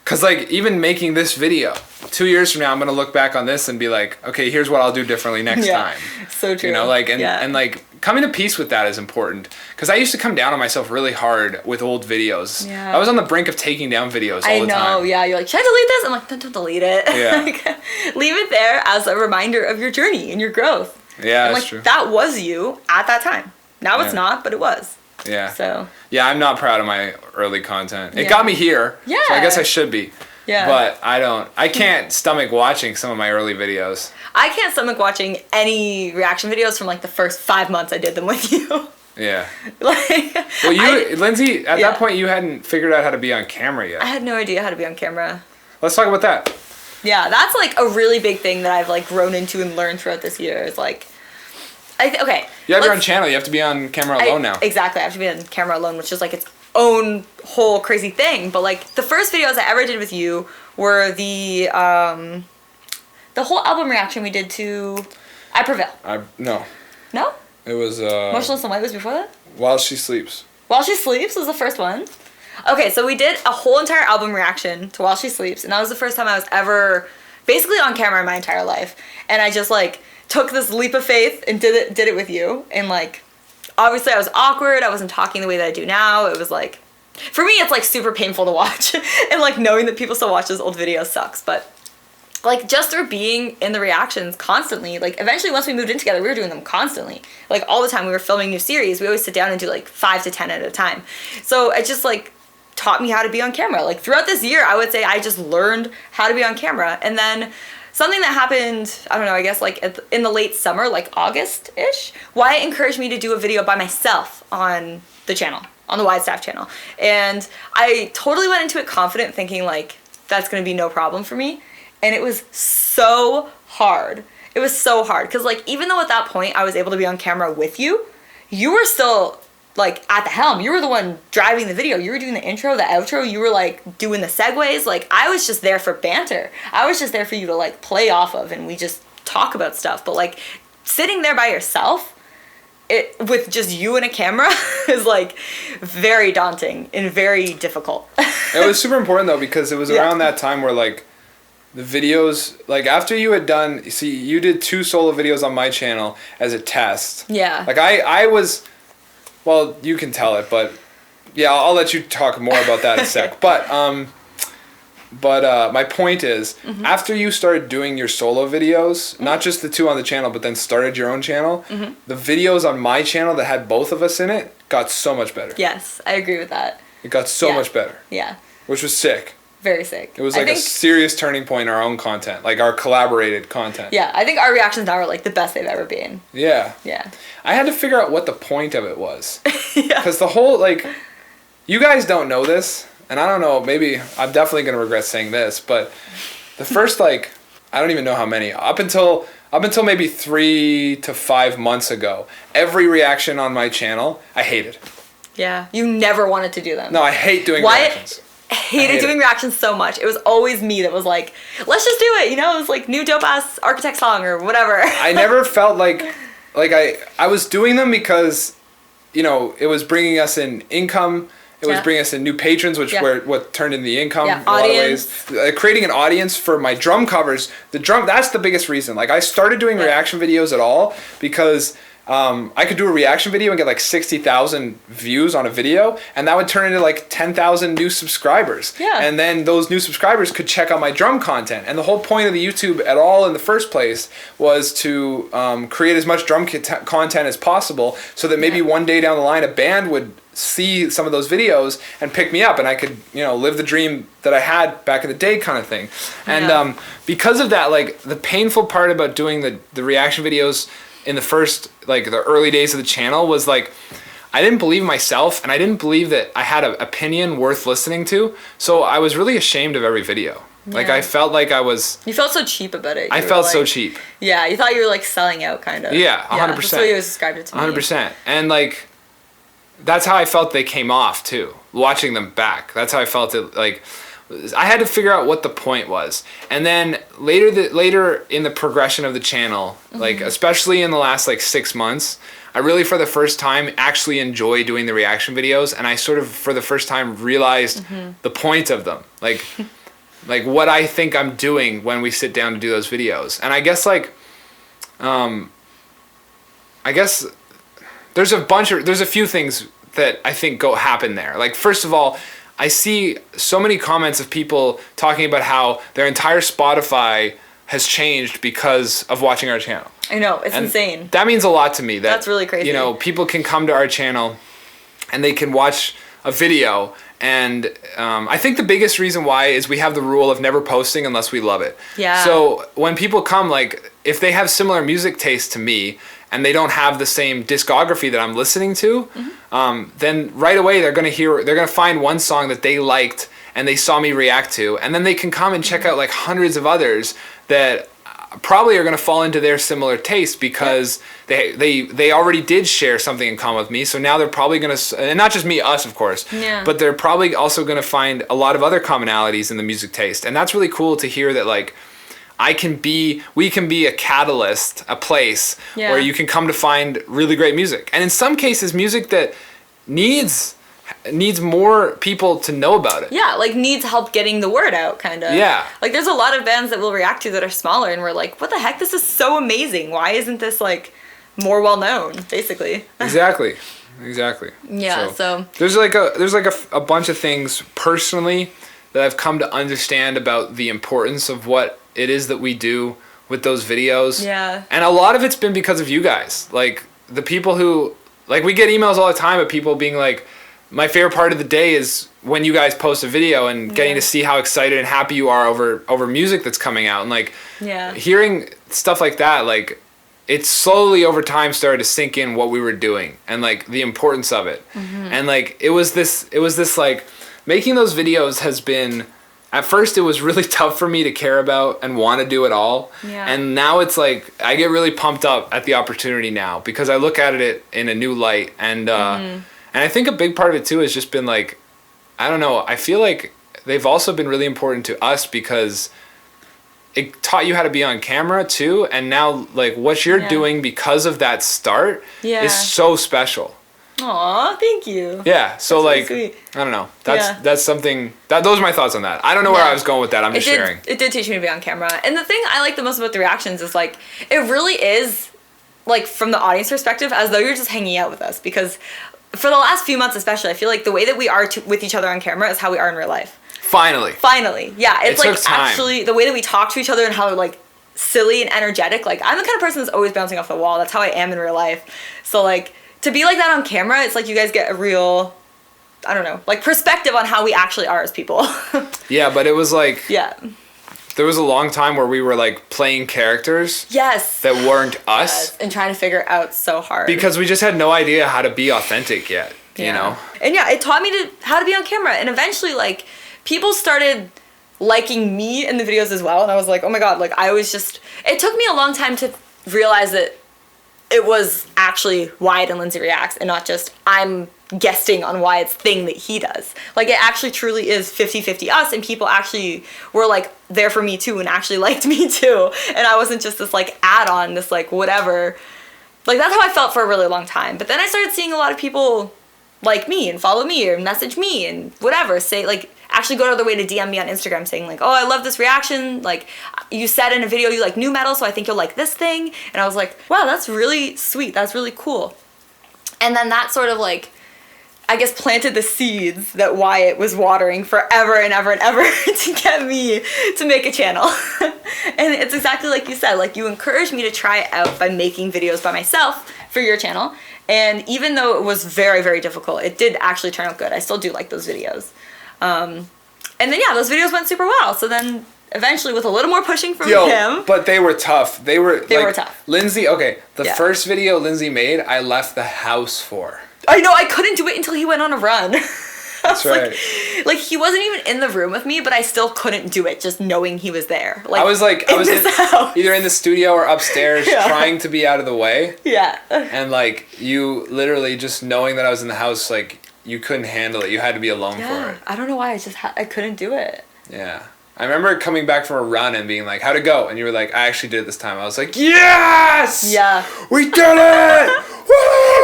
because even making this video, 2 years from now, I'm going to look back on this and be like, okay, here's what I'll do differently next time. So true. You know, and coming to peace with that is important. Because I used to come down on myself really hard with old videos. Yeah. I was on the brink of taking down videos all the time. I know, yeah. You're like, should I delete this? I'm like, don't delete it. Yeah. Leave it there as a reminder of your journey and your growth. Yeah, that's true. That was you at that time. Now it's not, but it was. Yeah. So. Yeah, I'm not proud of my early content. It got me here. Yeah. So I guess I should be. Yeah. But I can't stomach watching some of my early videos. I can't stomach watching any reaction videos from the first 5 months I did them with you. Yeah. Lindsay, at that point you hadn't figured out how to be on camera yet. I had no idea how to be on camera. Let's talk about that. Yeah, that's a really big thing that I've grown into and learned throughout this year. Is okay. You have your own channel. You have to be on camera alone now. Exactly. I have to be on camera alone, which is its own whole crazy thing. But the first videos I ever did with you were the whole album reaction we did to I Prevail. No. No? It was Motionless and White was before that? While She Sleeps. While She Sleeps was the first one. Okay, so we did a whole entire album reaction to While She Sleeps, and that was the first time I was ever basically on camera in my entire life. And I just took this leap of faith and did it with you. And obviously I was awkward. I wasn't talking the way that I do now. It was for me it's super painful to watch. And knowing that people still watch those old videos sucks. But just through being in the reactions constantly, eventually once we moved in together, we were doing them constantly. All the time we were filming new series. We always sit down and do 5 to 10 at a time. So it just taught me how to be on camera. Throughout this year, I would say I just learned how to be on camera. And then something that happened, I don't know, I guess in the late summer, August-ish, Wyatt encouraged me to do a video by myself on the channel, on the Wyatt Stav channel. And I totally went into it confident, thinking that's gonna be no problem for me. And it was so hard. It was so hard. Because even though at that point I was able to be on camera with you, you were still at the helm. You were the one driving the video. You were doing the intro, the outro. You were doing the segues. I was just there for banter. I was just there for you to play off of, and we just talk about stuff. But sitting there by yourself, with just you and a camera is very daunting and very difficult. It was super important though, because it was around that time where the videos, after you had done, see, you did 2 solo videos on my channel as a test. Yeah. I was, well, you can tell it, but yeah, I'll let you talk more about that in a sec. But my point is, after you started doing your solo videos, not just the 2 on the channel, but then started your own channel, the videos on my channel that had both of us in it got so much better. Yes, I agree with that. It got so much better. Yeah. Which was sick. Very sick. It was a serious turning point in our own content, our collaborated content. Yeah, I think our reactions now are the best they've ever been. Yeah. Yeah. I had to figure out what the point of it was. Yeah. Because the whole, you guys don't know this, and I don't know, maybe I'm definitely going to regret saying this, but the first, I don't even know how many, up until maybe 3 to 5 months ago, every reaction on my channel, I hated. Yeah. You never wanted to do them. No, I hate doing reactions. I hated doing reactions so much. It was always me that was let's just do it. It was new dope ass Architect song or whatever. I never felt I was doing them because, it was bringing us in income It was bringing us in new patrons, which were what turned into the income in a lot of ways. Creating an audience for my drum covers. That's the biggest reason. Like, I started doing reaction videos at all because I could do a reaction video and get like 60,000 views on a video, and that would turn into like 10,000 new subscribers. Yeah. And then those new subscribers could check out my drum content. And the whole point of the YouTube at all in the first place was to create as much drum content as possible, so that maybe one day down the line a band would see some of those videos and pick me up, and I could, you know, live the dream that I had back in the day, kind of thing. And because of that, like, the painful part about doing the reaction videos in the first, like, the early days of the channel was, like, I didn't believe myself, and I didn't believe that I had an opinion worth listening to, so I was really ashamed of every video. Like, I felt like I was... You felt so cheap about it. I felt so cheap. Yeah, you thought you were, like, selling out, kind of. Yeah, 100%. That's what you described it to me. 100%. And, like, that's how I felt they came off, too, watching them back. That's how I felt it, like... I had to figure out what the point was. And then later in the progression of the channel, like, especially in the last, like, 6 months, I really, for the first time, actually enjoy doing the reaction videos, and I sort of, for the first time, realized the point of them. Like, like, what I think I'm doing when we sit down to do those videos. And I guess, like, there's a few things that I think happen there. Like, first of all, I see so many comments of people talking about how their entire Spotify has changed because of watching our channel. I know, it's insane. That means a lot to me. That's really crazy. You know, people can come to our channel and they can watch a video, and I think the biggest reason why is we have the rule of never posting unless we love it. Yeah. So when people come, like, if they have similar music taste to me, and they don't have the same discography that I'm listening to, then right away they're gonna find one song that they liked and they saw me react to, and then they can come and check out like hundreds of others that probably are gonna fall into their similar taste because they already did share something in common with me. So now they're probably gonna, and not just me, us of course, but they're probably also gonna find a lot of other commonalities in the music taste, and that's really cool to hear that, like, we can be a catalyst, a place where you can come to find really great music. And in some cases, music that needs more people to know about it. Yeah, like, needs help getting the word out, kind of. Yeah. Like, there's a lot of bands that we'll react to that are smaller, and we're like, what the heck? This is so amazing. Why isn't this, like, more well-known, basically? Exactly. Yeah, so there's a bunch of things personally that I've come to understand about the importance of what it is that we do with those videos. Yeah. And a lot of it's been because of you guys. Like, the people who, like, we get emails all the time of people being like, my favorite part of the day is when you guys post a video and getting to see how excited and happy you are over music that's coming out. And, like, hearing stuff like that, like, it slowly over time started to sink in what we were doing and, like, the importance of it. And, like, it was this like, making those videos has been, at first it was really tough for me to care about and want to do it all. Yeah. And now it's like, I get really pumped up at the opportunity now because I look at it in a new light. And I think a big part of it too has just been, like, I don't know, I feel like they've also been really important to us because it taught you how to be on camera too. And now, like, what you're doing because of that start is so special. Aw, thank you. Yeah, so, that's like, really sweet. I don't know. That's something, those are my thoughts on that. I don't know where I was going with that. I'm just sharing. It did teach me to be on camera. And the thing I like the most about the reactions is, like, it really is, like, from the audience perspective, as though you're just hanging out with us. Because for the last few months especially, I feel like the way that we are with each other on camera is how we are in real life. Finally. Yeah, it's like actually the way that we talk to each other and how, like, silly and energetic. Like, I'm the kind of person that's always bouncing off the wall. That's how I am in real life. So, like, to be like that on camera, it's like you guys get a real, I don't know, like, perspective on how we actually are as people. Yeah, but it was like... Yeah. There was a long time where we were, like, playing characters. Yes. That weren't us. Yes, and trying to figure it out so hard. Because we just had no idea how to be authentic yet, you know? And yeah, it taught me how to be on camera. And eventually, like, people started liking me in the videos as well. And I was like, oh my God, like, I was just... It took me a long time to realize that it was actually Wyatt and Lindsay reacts and not just I'm guesting on Wyatt's thing that he does. Like, it actually truly is 50-50 us, and people actually were, like, there for me too and actually liked me too. And I wasn't just this, like, add-on, this, like, whatever. Like, that's how I felt for a really long time. But then I started seeing a lot of people like me and follow me or message me and whatever. Say, like, actually go to the way to DM me on Instagram saying, like, oh, I love this reaction. Like, you said in a video you like new metal, so I think you'll like this thing. And I was like, wow, that's really sweet. That's really cool. And then that sort of, like, I guess planted the seeds that Wyatt was watering forever and ever and ever to get me to make a channel. And it's exactly like you said, like, you encouraged me to try it out by making videos by myself for your channel. And even though it was very, very difficult, it did actually turn out good. I still do like those videos. And then, yeah, those videos went super well. So then eventually with a little more pushing from him. But they were tough. They were tough. Lindsay, okay, the first video Lindsay made, I left the house for. I know, I couldn't do it until he went on a run. That's right. Like, he wasn't even in the room with me, but I still couldn't do it just knowing he was there. Like, I was either in the studio or upstairs trying to be out of the way. Yeah. And, like, you literally just knowing that I was in the house, like, you couldn't handle it. You had to be alone for it. I don't know why. I couldn't do it. Yeah. I remember coming back from a run and being like, how'd it go? And you were like, I actually did it this time. I was like, yes! Yeah. We did it! Woo!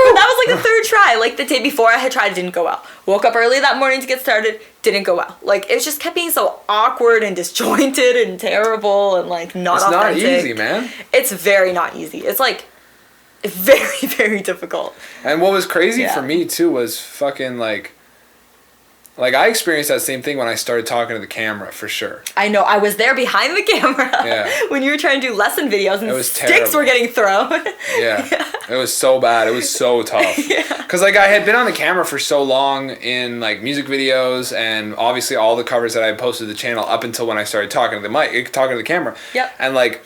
But that was like the third try. Like, the day before I had tried, it didn't go well. Woke up early that morning to get started, didn't go well. Like, it just kept being so awkward and disjointed and terrible and, like, not authentic. It's not easy, man. It's very not easy. It's, like, very, very difficult. And what was crazy for me, too, was fucking, like, I experienced that same thing when I started talking to the camera, for sure. I know. I was there behind the camera when you were trying to do lesson videos and sticks were getting thrown. Yeah. It was so bad. It was so tough. Because, like, I had been on the camera for so long in, like, music videos and obviously all the covers that I posted to the channel up until when I started talking to the mic, talking to the camera. Yep. And, like,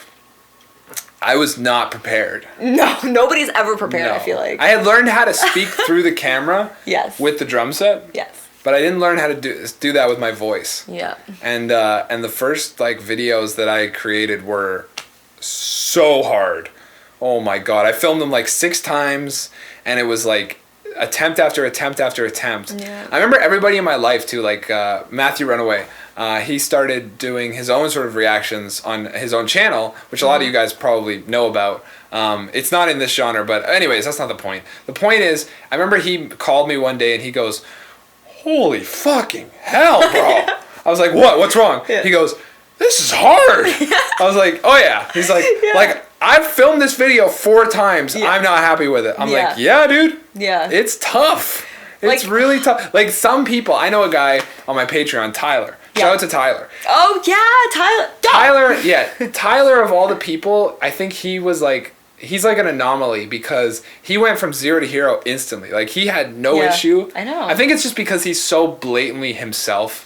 I was not prepared. No, nobody's ever prepared, I feel like. I had learned how to speak through the camera with the drum set. Yes. But I didn't learn how to do that with my voice. Yeah. And the first, like, videos that I created were so hard. Oh my God. I filmed them like 6 times and it was like attempt after attempt after attempt. Yeah. I remember everybody in my life too, like Matthew Runaway. He started doing his own sort of reactions on his own channel, which a lot of you guys probably know about. It's not in this genre, but anyways, that's not the point. The point is, I remember he called me one day and he goes, holy fucking hell, bro. I was like, what? What's wrong? Yeah. He goes, this is hard. I was like, oh yeah. He's like, like, I've filmed this video 4 times. I'm not happy with it. I'm like, yeah, dude. Yeah. It's tough. It's like, really tough. Like, some people, I know a guy on my Patreon, Tyler. Shout out to Tyler. Oh, yeah, Tyler, Tyler, of all the people, I think he was like, he's like an anomaly because he went from 0 to hero instantly. Like, he had no issue. I know. I think it's just because he's so blatantly himself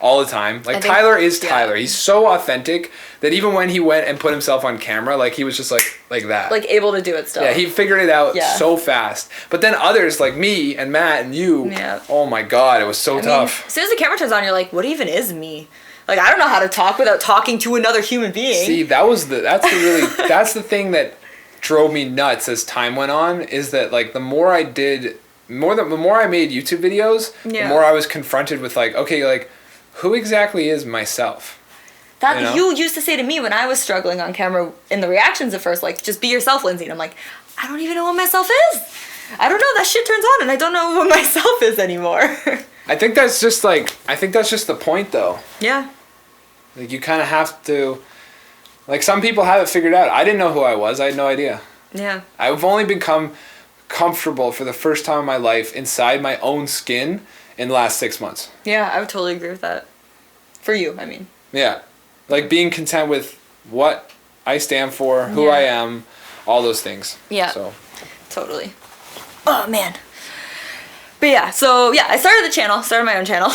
all the time. Like, Tyler is Tyler. He's so authentic that even when he went and put himself on camera, like, he was just like that. Like, able to do it still. Yeah, he figured it out so fast. But then others like me and Matt and you, oh my God, it was so tough. As soon as the camera turns on, you're like, what even is me? Like, I don't know how to talk without talking to another human being. See, that's the thing that drove me nuts as time went on, is that, like, the more I made YouTube videos, the more I was confronted with, like, okay, like, who exactly is myself? That you used to say to me when I was struggling on camera in the reactions at first, like, just be yourself, Lindsay. And I'm like, I don't even know what myself is. I don't know. That shit turns on and I don't know what myself is anymore. I think that's just the point, though. Yeah. Like, you kind of have to, like, some people have it figured out. I didn't know who I was. I had no idea. Yeah. I've only become comfortable for the first time in my life inside my own skin in the last 6 months. Yeah, I would totally agree with that. For you, I mean. Yeah. Like, being content with what I stand for, who I am, all those things. Yeah. So. Totally. Oh, man. But yeah, so yeah, I started my own channel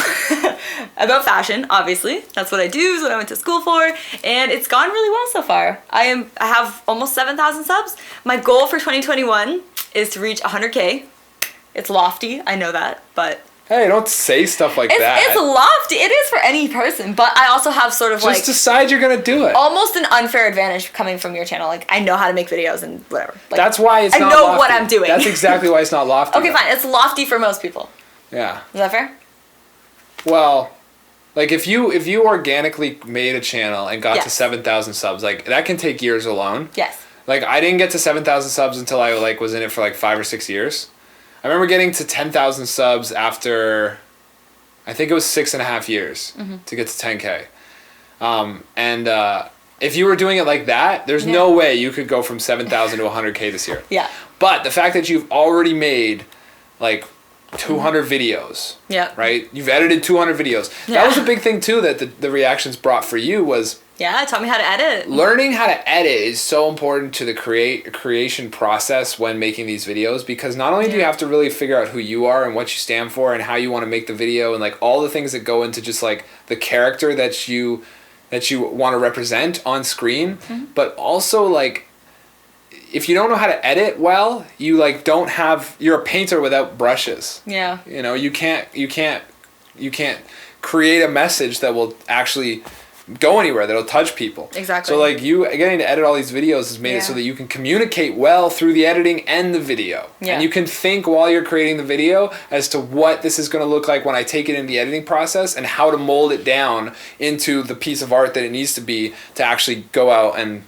about fashion, obviously. That's what I do, is what I went to school for, and it's gone really well so far. I have almost 7,000 subs. My goal for 2021 is to reach 100K. It's lofty, I know that, but hey, don't say stuff like that. It's lofty. It is for any person, but I also have sort of just decide you're gonna do it. Almost an unfair advantage coming from your channel. Like, I know how to make videos and whatever. Like, that's why it's not lofty. I know what I'm doing. That's exactly why it's not lofty. Okay, fine. It's lofty for most people. Yeah. Is that fair? Well, like, if you organically made a channel and got to 7,000 subs, like, that can take years alone. Yes. Like, I didn't get to 7,000 subs until I, like, was in it for, like, 5 or 6 years. I remember getting to 10,000 subs after, I think it was 6.5 years to get to 10K. If you were doing it like that, there's no way you could go from 7,000 to 100K this year. Yeah. But the fact that you've already made like 200 videos, right? You've edited 200 videos. Yeah. That was a big thing too that the reactions brought for you was... Yeah, it taught me how to edit. Learning how to edit is so important to the creation process when making these videos, because not only do you have to really figure out who you are and what you stand for and how you want to make the video and like all the things that go into just like the character that you want to represent on screen, but also like if you don't know how to edit well, you like you're a painter without brushes. Yeah. You know, you can't create a message that will actually go anywhere, that'll touch people. Exactly. So like you getting to edit all these videos has made it so that you can communicate well through the editing and the video. Yeah. And you can think while you're creating the video as to what this is going to look like when I take it in the editing process and how to mold it down into the piece of art that it needs to be to actually go out and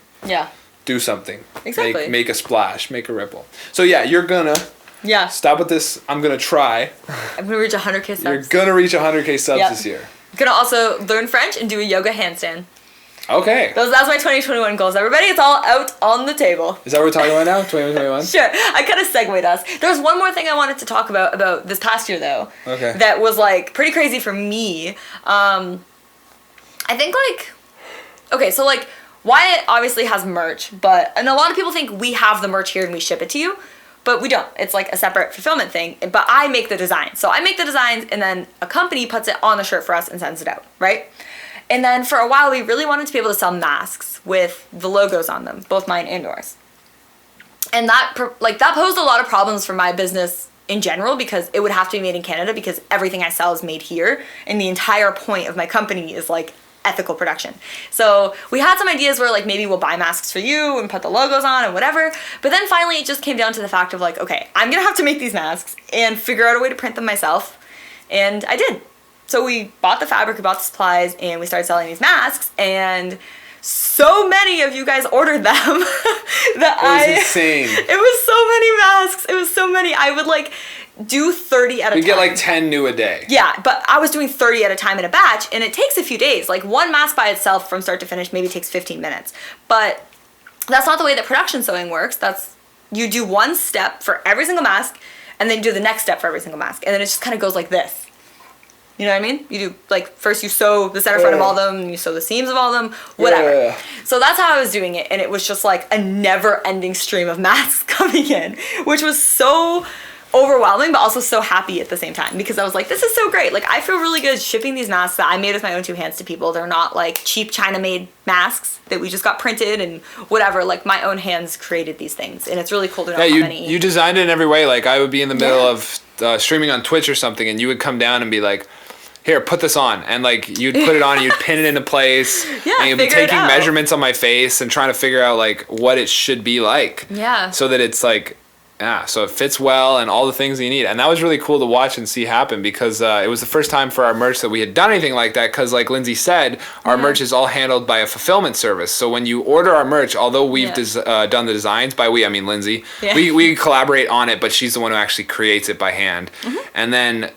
do something. Exactly. Make a splash, make a ripple. So yeah, you're gonna stop with this. I'm gonna try. I'm gonna reach 100K subs. You're gonna reach 100K subs this year. I'm gonna also learn French and do a yoga handstand. Okay. That's my 2021 goals, everybody. It's all out on the table. Is that what we're talking about now? 2021? Sure. I kind of segued us. There was one more thing I wanted to talk about this past year, though. Okay. That was, like, pretty crazy for me. I think, like... Okay, so, like, Wyatt obviously has merch, and a lot of people think we have the merch here and we ship it to you. But we don't. It's like a separate fulfillment thing. But I make the design. So I make the designs and then a company puts it on the shirt for us and sends it out, right? And then for a while we really wanted to be able to sell masks with the logos on them, both mine and yours. And that posed a lot of problems for my business in general because it would have to be made in Canada because everything I sell is made here. And the entire point of my company is like ethical production. So we had some ideas where like maybe we'll buy masks for you and put the logos on and whatever. But then finally it just came down to the fact of like, okay, I'm gonna have to make these masks and figure out a way to print them myself. And I did. So we bought the fabric, we bought the supplies, and we started selling these masks. And so many of you guys ordered them that it was insane. It was so many masks. It was so many. I would like do 30 at a time. You get like 10 new a day. Yeah, but I was doing 30 at a time in a batch, and it takes a few days. Like one mask by itself from start to finish maybe takes 15 minutes. But that's not the way that production sewing works. You do one step for every single mask, and then you do the next step for every single mask. And then it just kind of goes like this. You know what I mean? You do, like, first you sew the center front of all of them, you sew the seams of all of them, whatever. Yeah. So that's how I was doing it, and it was just like a never-ending stream of masks coming in, which was so overwhelming, but also so happy at the same time, because I was like, this is so great. Like, I feel really good shipping these masks that I made with my own two hands to people. They're not, like, cheap China-made masks that we just got printed and whatever. Like, my own hands created these things, and it's really cool to know how many... you designed it in every way. Like, I would be in the middle of streaming on Twitch or something, and you would come down and be like... Here, put this on. And, like, you'd put it on and you'd pin it into place. Yeah, and you'd be taking measurements on my face and trying to figure out, like, what it should be like. Yeah. So that it's, like, so it fits well and all the things you need. And that was really cool to watch and see happen because it was the first time for our merch that we had done anything like that because, like Lindsay said, our merch is all handled by a fulfillment service. So when you order our merch, although we've done the designs, by we, I mean Lindsay, we collaborate on it, but she's the one who actually creates it by hand. Mm-hmm. And then...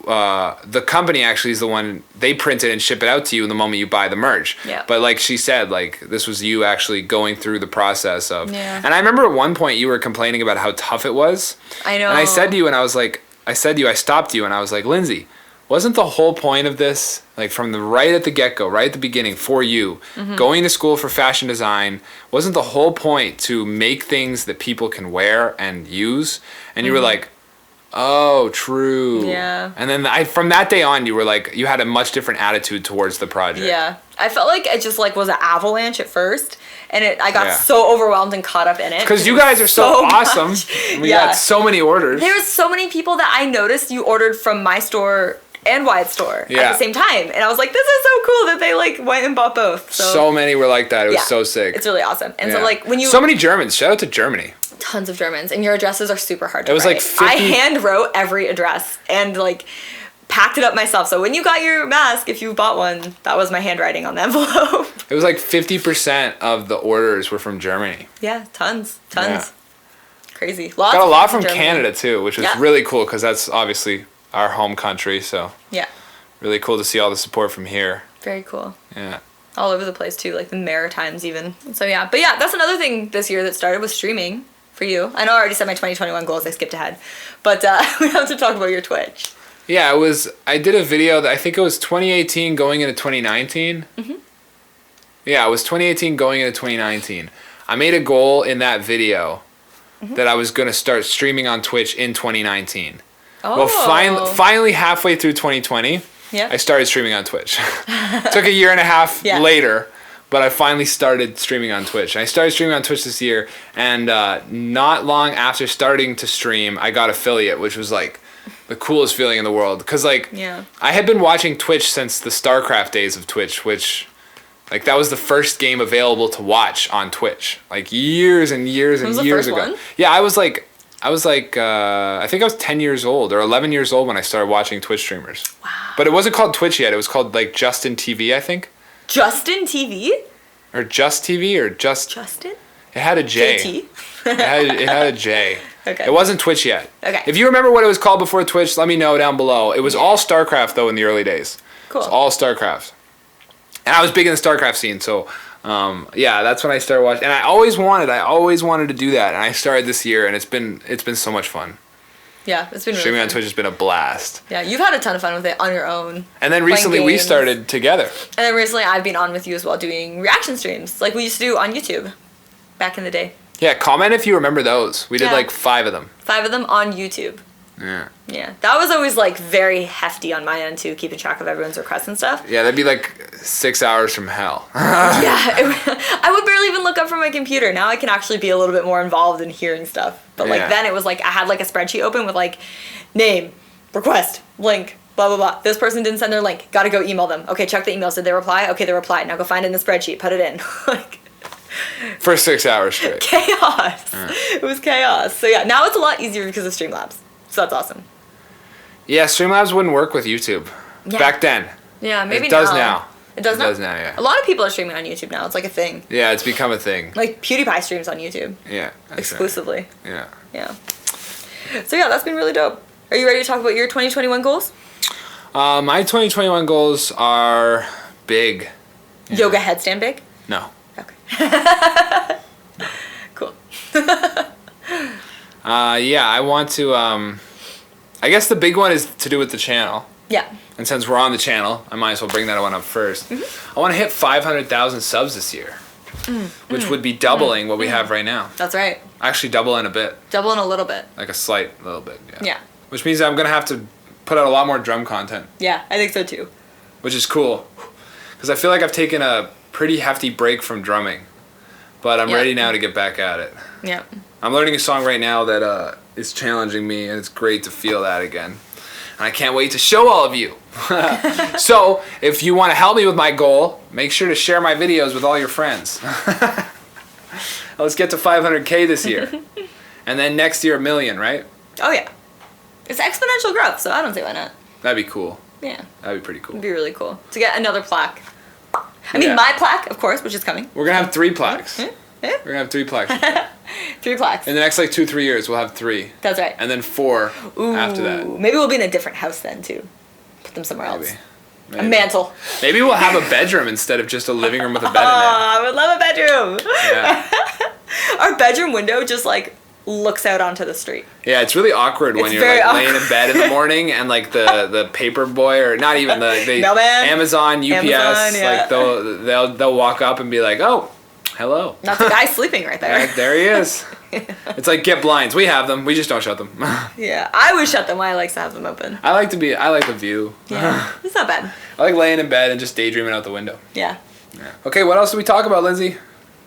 the company actually is the one, they print it and ship it out to you the moment you buy the merch. Yeah. But like she said, like this was you actually going through the process of, and I remember at one point you were complaining about how tough it was. I know. And I said to you, and I was like, I stopped you and I was like, Lindsay, wasn't the whole point of this, like from the right at the get-go, right at the beginning for you, going to school for fashion design, wasn't the whole point to make things that people can wear and use? And you were like, oh, true. Yeah. And then from that day on, you were like, you had a much different attitude towards the project. Yeah. I felt like it just like was an avalanche at first, and I got so overwhelmed and caught up in it. Because you guys are so awesome. We got so many orders. There was so many people that I noticed you ordered from my store and Wyatt's store at the same time. And I was like, this is so cool that they like went and bought both. So many were like that. It was so sick. It's really awesome. And so like when you... So many Germans. Shout out to Germany. Tons of Germans. And your addresses are super hard to write. It was like 50... I hand wrote every address and like packed it up myself. So when you got your mask, if you bought one, that was my handwriting on the envelope. It was like 50% of the orders were from Germany. Yeah, tons. Yeah. Crazy. Got a lot from Germany. Canada too, which was really cool because that's obviously our home country. So Yeah. really cool to see all the support from here. Very cool. Yeah. All over the place too, like the Maritimes even. So yeah, but yeah, that's another thing this year that started with streaming for you. I know I already said my 2021 goals. I skipped ahead, but we have to talk about your Twitch. Yeah, I did a video that I think it was 2018 going into 2019. Mm-hmm. Yeah, it was 2018 going into 2019. I made a goal in that video that I was going to start streaming on Twitch in 2019. Oh. Well, finally halfway through 2020, I started streaming on Twitch. Took a year and a half later, but I finally started streaming on Twitch. I started streaming on Twitch this year, and not long after starting to stream, I got affiliate, which was like the coolest feeling in the world. Because like, I had been watching Twitch since the StarCraft days of Twitch, which like that was the first game available to watch on Twitch, like years and years and years ago. One? Yeah, I was like, I think I was 10 years old or 11 years old when I started watching Twitch streamers. Wow. But it wasn't called Twitch yet. It was called like Justin TV, I think. Justin TV? Or Just TV or Just... Justin? It had a J. JT? it had a J. Okay. It wasn't Twitch yet. Okay. If you remember what it was called before Twitch, let me know down below. It was all StarCraft though in the early days. Cool. It was all StarCraft. And I was big in the StarCraft scene, so yeah, that's when I started watching. And I always wanted to do that, and I started this year, and it's been so much fun. Yeah, it's been really streaming fun. on Twitch has been a blast. Yeah, you've had a ton of fun with it on your own. And then recently we started together. And then recently I've been on with you as well doing reaction streams, like we used to do on YouTube back in the day. Yeah, comment if you remember those. We did like 5 of them. 5 of them on YouTube. Yeah. Yeah, that was always like very hefty on my end too, keeping track of everyone's requests and stuff. Yeah, that'd be like 6 hours from hell. I would barely even look up from my computer. Now I can actually be a little bit more involved in hearing stuff. But like then it was like I had like a spreadsheet open with like name, request, link, blah, blah, blah. This person didn't send their link. Gotta go email them. Okay, check the emails. Did they reply? Okay, they replied. Now go find it in the spreadsheet. Put it in. Like... For 6 hours straight. Chaos. It was chaos. So yeah, now it's a lot easier because of Streamlabs. So that's awesome. Yeah, Streamlabs wouldn't work with YouTube. Yeah. Back then. Yeah, maybe it does now. It does now? It does now, yeah. A lot of people are streaming on YouTube now. It's like a thing. Yeah, it's become a thing. Like PewDiePie streams on YouTube. Yeah. Exclusively. Right. Yeah. Yeah. So yeah, that's been really dope. Are you ready to talk about your 2021 goals? My 2021 goals are big. Yoga headstand big? No. Okay. Cool. Yeah, I want to, I guess the big one is to do with the channel. Yeah. And since we're on the channel, I might as well bring that one up first. I want to hit 500,000 subs this year, which would be doubling what we have right now. That's right. Actually, double in a bit. Double in a little bit. Like a slight little bit, yeah. Yeah. Which means I'm going to have to put out a lot more drum content. Yeah, I think so too. Which is cool. Because I feel like I've taken a pretty hefty break from drumming. But I'm ready now to get back at it. Yeah. I'm learning a song right now that is challenging me, and it's great to feel that again. And I can't wait to show all of you. So, if you want to help me with my goal, make sure to share my videos with all your friends. Let's get to 500K this year. And then next year, 1 million, right? Oh, yeah. It's exponential growth, so I don't see why not. That'd be cool. Yeah. That'd be pretty cool. It'd be really cool. To get another plaque. I mean, my plaque, of course, which is coming. We're going to have 3 plaques. Yeah. We're going to have 3 plaques. 3 plaques. In the next, like, 2-3 years, we'll have 3. That's right. And then 4 after that. Maybe we'll be in a different house then, too. Put them somewhere else. Maybe. A mantle. Maybe we'll have a bedroom instead of just a living room with a bed in it. I would love a bedroom. Yeah. Our bedroom window just, like, looks out onto the street. Yeah, it's really awkward when you're like laying in bed in the morning and like the paper boy or not even the Amazon, UPS, like they'll walk up and be like, "Oh, hello." That's the guy sleeping right there. There he is. It's like get blinds. We have them. We just don't shut them. Yeah, I would shut them. Why I like to have them open. I like the view. Yeah, it's not bad. I like laying in bed and just daydreaming out the window. Yeah. Okay, what else did we talk about, Lindsay?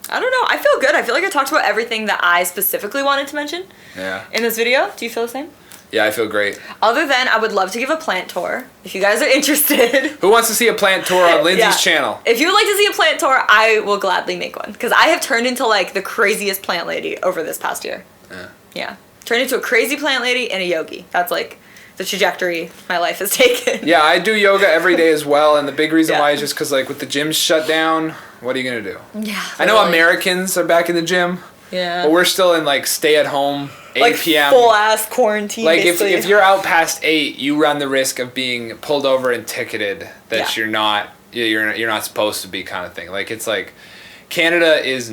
I don't know. I feel good. I feel like I talked about everything that I specifically wanted to mention. Yeah. In this video. Do you feel the same? Yeah, I feel great. Other than, I would love to give a plant tour. If you guys are interested. Who wants to see a plant tour on Lindsay's channel? If you would like to see a plant tour, I will gladly make one. Because I have turned into like the craziest plant lady over this past year. Yeah. Turned into a crazy plant lady and a yogi. That's like the trajectory my life has taken. Yeah, I do yoga every day as well. And the big reason why is just because like with the gyms shut down, what are you going to do? Yeah. I know Americans are back in the gym. Yeah. But we're still in like stay at home, 8 like p.m. full ass quarantine. Like basically. if you're out past 8, you run the risk of being pulled over and ticketed that you're not supposed to be, kind of thing. Like it's like Canada is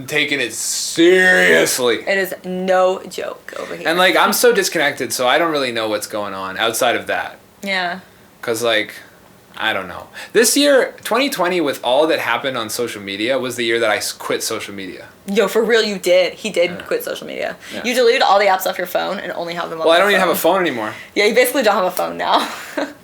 taking it seriously. It is no joke over here. And like I'm so disconnected, so I don't really know what's going on outside of that. Yeah. Cause like I don't know. This year, 2020, with all that happened on social media, was the year that I quit social media. Yo, for real, you did. He did quit social media. Yeah. You deleted all the apps off your phone and only have them on Well, I your don't even phone. have a phone anymore. Yeah, you basically don't have a phone now.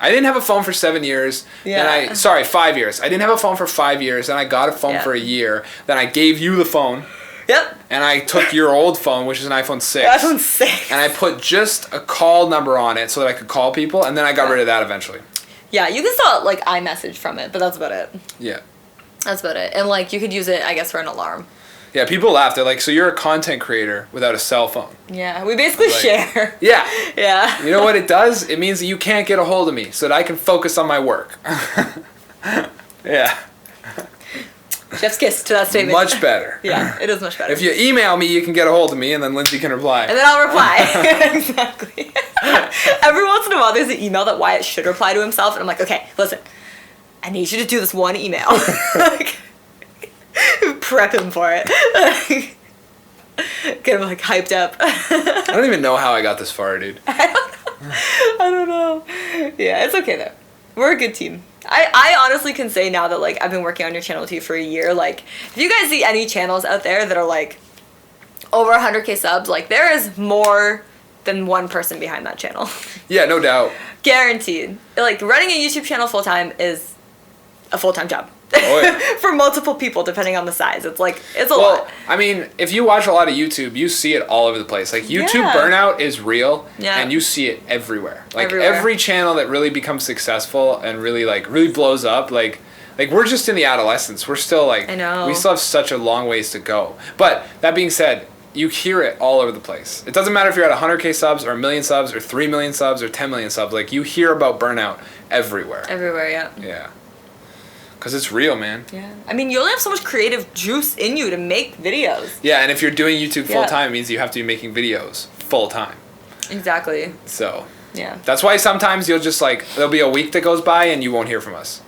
I didn't have a phone for 7 years. Yeah. 5 years. I didn't have a phone for 5 years. Then I got a phone for a year. Then I gave you the phone. Yep. And I took your old phone, which is an iPhone 6. iPhone 6. And I put just a call number on it so that I could call people. And then I got rid of that eventually. Yeah, you can still like iMessage from it, but that's about it. Yeah. That's about it. And like you could use it, I guess, for an alarm. Yeah, people laugh. They're like, so you're a content creator without a cell phone. Yeah, we basically share. Yeah. Yeah. You know what it does? It means that you can't get a hold of me so that I can focus on my work. Yeah. Chef's kiss to that statement. Much better. Yeah, it is much better. If you email me, you can get a hold of me, and then Lindsay can reply. And then I'll reply. Exactly. Every once in a while, there's an email that Wyatt should reply to himself, and I'm like, okay, listen, I need you to do this one email. Like, prep him for it. Get him like hyped up. I don't even know how I got this far, dude. I don't know. Yeah, it's okay though. We're a good team. I honestly can say now that like I've been working on your channel with you for a year. Like if you guys see any channels out there that are like over 100K subs, like there is more than one person behind that channel. Yeah, no doubt. Guaranteed. Like running a YouTube channel full time is a full-time job. Oh, yeah. For multiple people, depending on the size. It's like, it's a Well, lot. I mean, if you watch a lot of YouTube, you see it all over the place. Like, YouTube Yeah. burnout is real, Yeah. and you see it everywhere. Like, Everywhere. every channel that really becomes successful and really blows up, like we're just in the adolescence. We're still, like, I know. we still have such a long ways to go. But, that being said, you hear it all over the place. It doesn't matter if you're at 100K subs, or 1 million subs, or 3 million subs, or 10 million subs. Like, you hear about burnout everywhere. Everywhere, yeah. Yeah. Because it's real, man. Yeah. I mean, you only have so much creative juice in you to make videos. Yeah, and if you're doing YouTube full Yeah. time, it means you have to be making videos full time. Exactly. So, Yeah. that's why sometimes you'll just like, there'll be a week that goes by and you won't hear from us.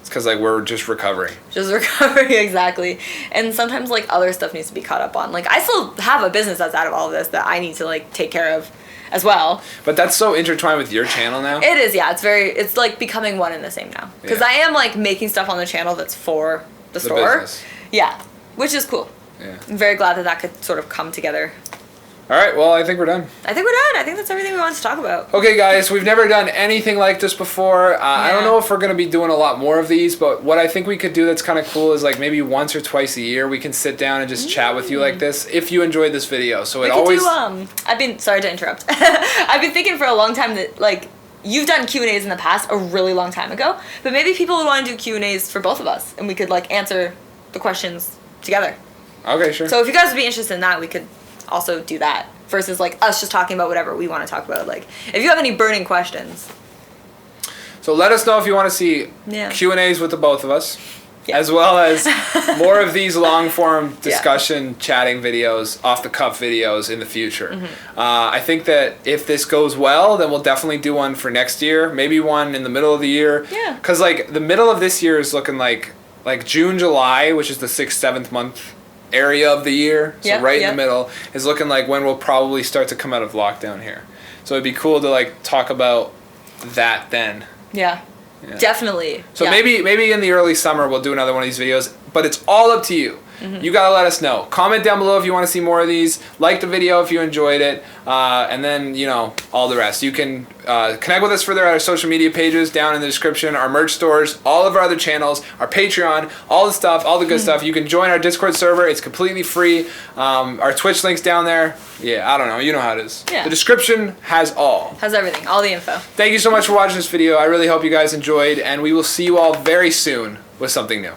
It's because like we're just recovering. Just recovering, exactly. And sometimes like other stuff needs to be caught up on. Like I still have a business that's out of all of this that I need to like take care of as well. But that's so intertwined with your channel now. It is, yeah. It's like becoming one and the same now. Because Yeah. I am like making stuff on the channel that's for the store. Business. Yeah. Which is cool. Yeah. I'm very glad that could sort of come together. All right, well, I think we're done. I think we're done. I think that's everything we wanted to talk about. Okay, guys, we've never done anything like this before. I don't know if we're going to be doing a lot more of these, but what I think we could do that's kind of cool is like maybe once or twice a year we can sit down and just chat with you like this if you enjoyed this video. So We could do, I've been, sorry to interrupt. I've been thinking for a long time that like, you've done Q&As in the past a really long time ago, but maybe people would want to do Q&As for both of us and we could like answer the questions together. Okay, sure. So if you guys would be interested in that, we could also do that versus like us just talking about whatever we want to talk about. Like if you have any burning questions. So let us know if you want to see Q&As with the both of us, as well as more of these long-form discussion, chatting videos, off-the-cuff videos in the future. I think that if this goes well, then we'll definitely do one for next year, maybe one in the middle of the year. Yeah. Because like the middle of this year is looking like June, July, which is the 6th, 7th month area of the year, so in the middle, is looking like when we'll probably start to come out of lockdown here. So it'd be cool to like talk about that then. Yeah. Definitely. So maybe in the early summer we'll do another one of these videos, but it's all up to you. You gotta let us know. Comment down below if you want to see more of these. Like the video if you enjoyed it, and then all the rest. You can connect with us further at our social media pages down in the description, our merch stores, all of our other channels, our Patreon, all the stuff, all the good stuff. You can join our Discord server. It's completely free. Our Twitch link's down there. Yeah, I don't know. You know how it is. Yeah. The description has all. Has everything, all the info. Thank you so much for watching this video. I really hope you guys enjoyed, and we will see you all very soon with something new.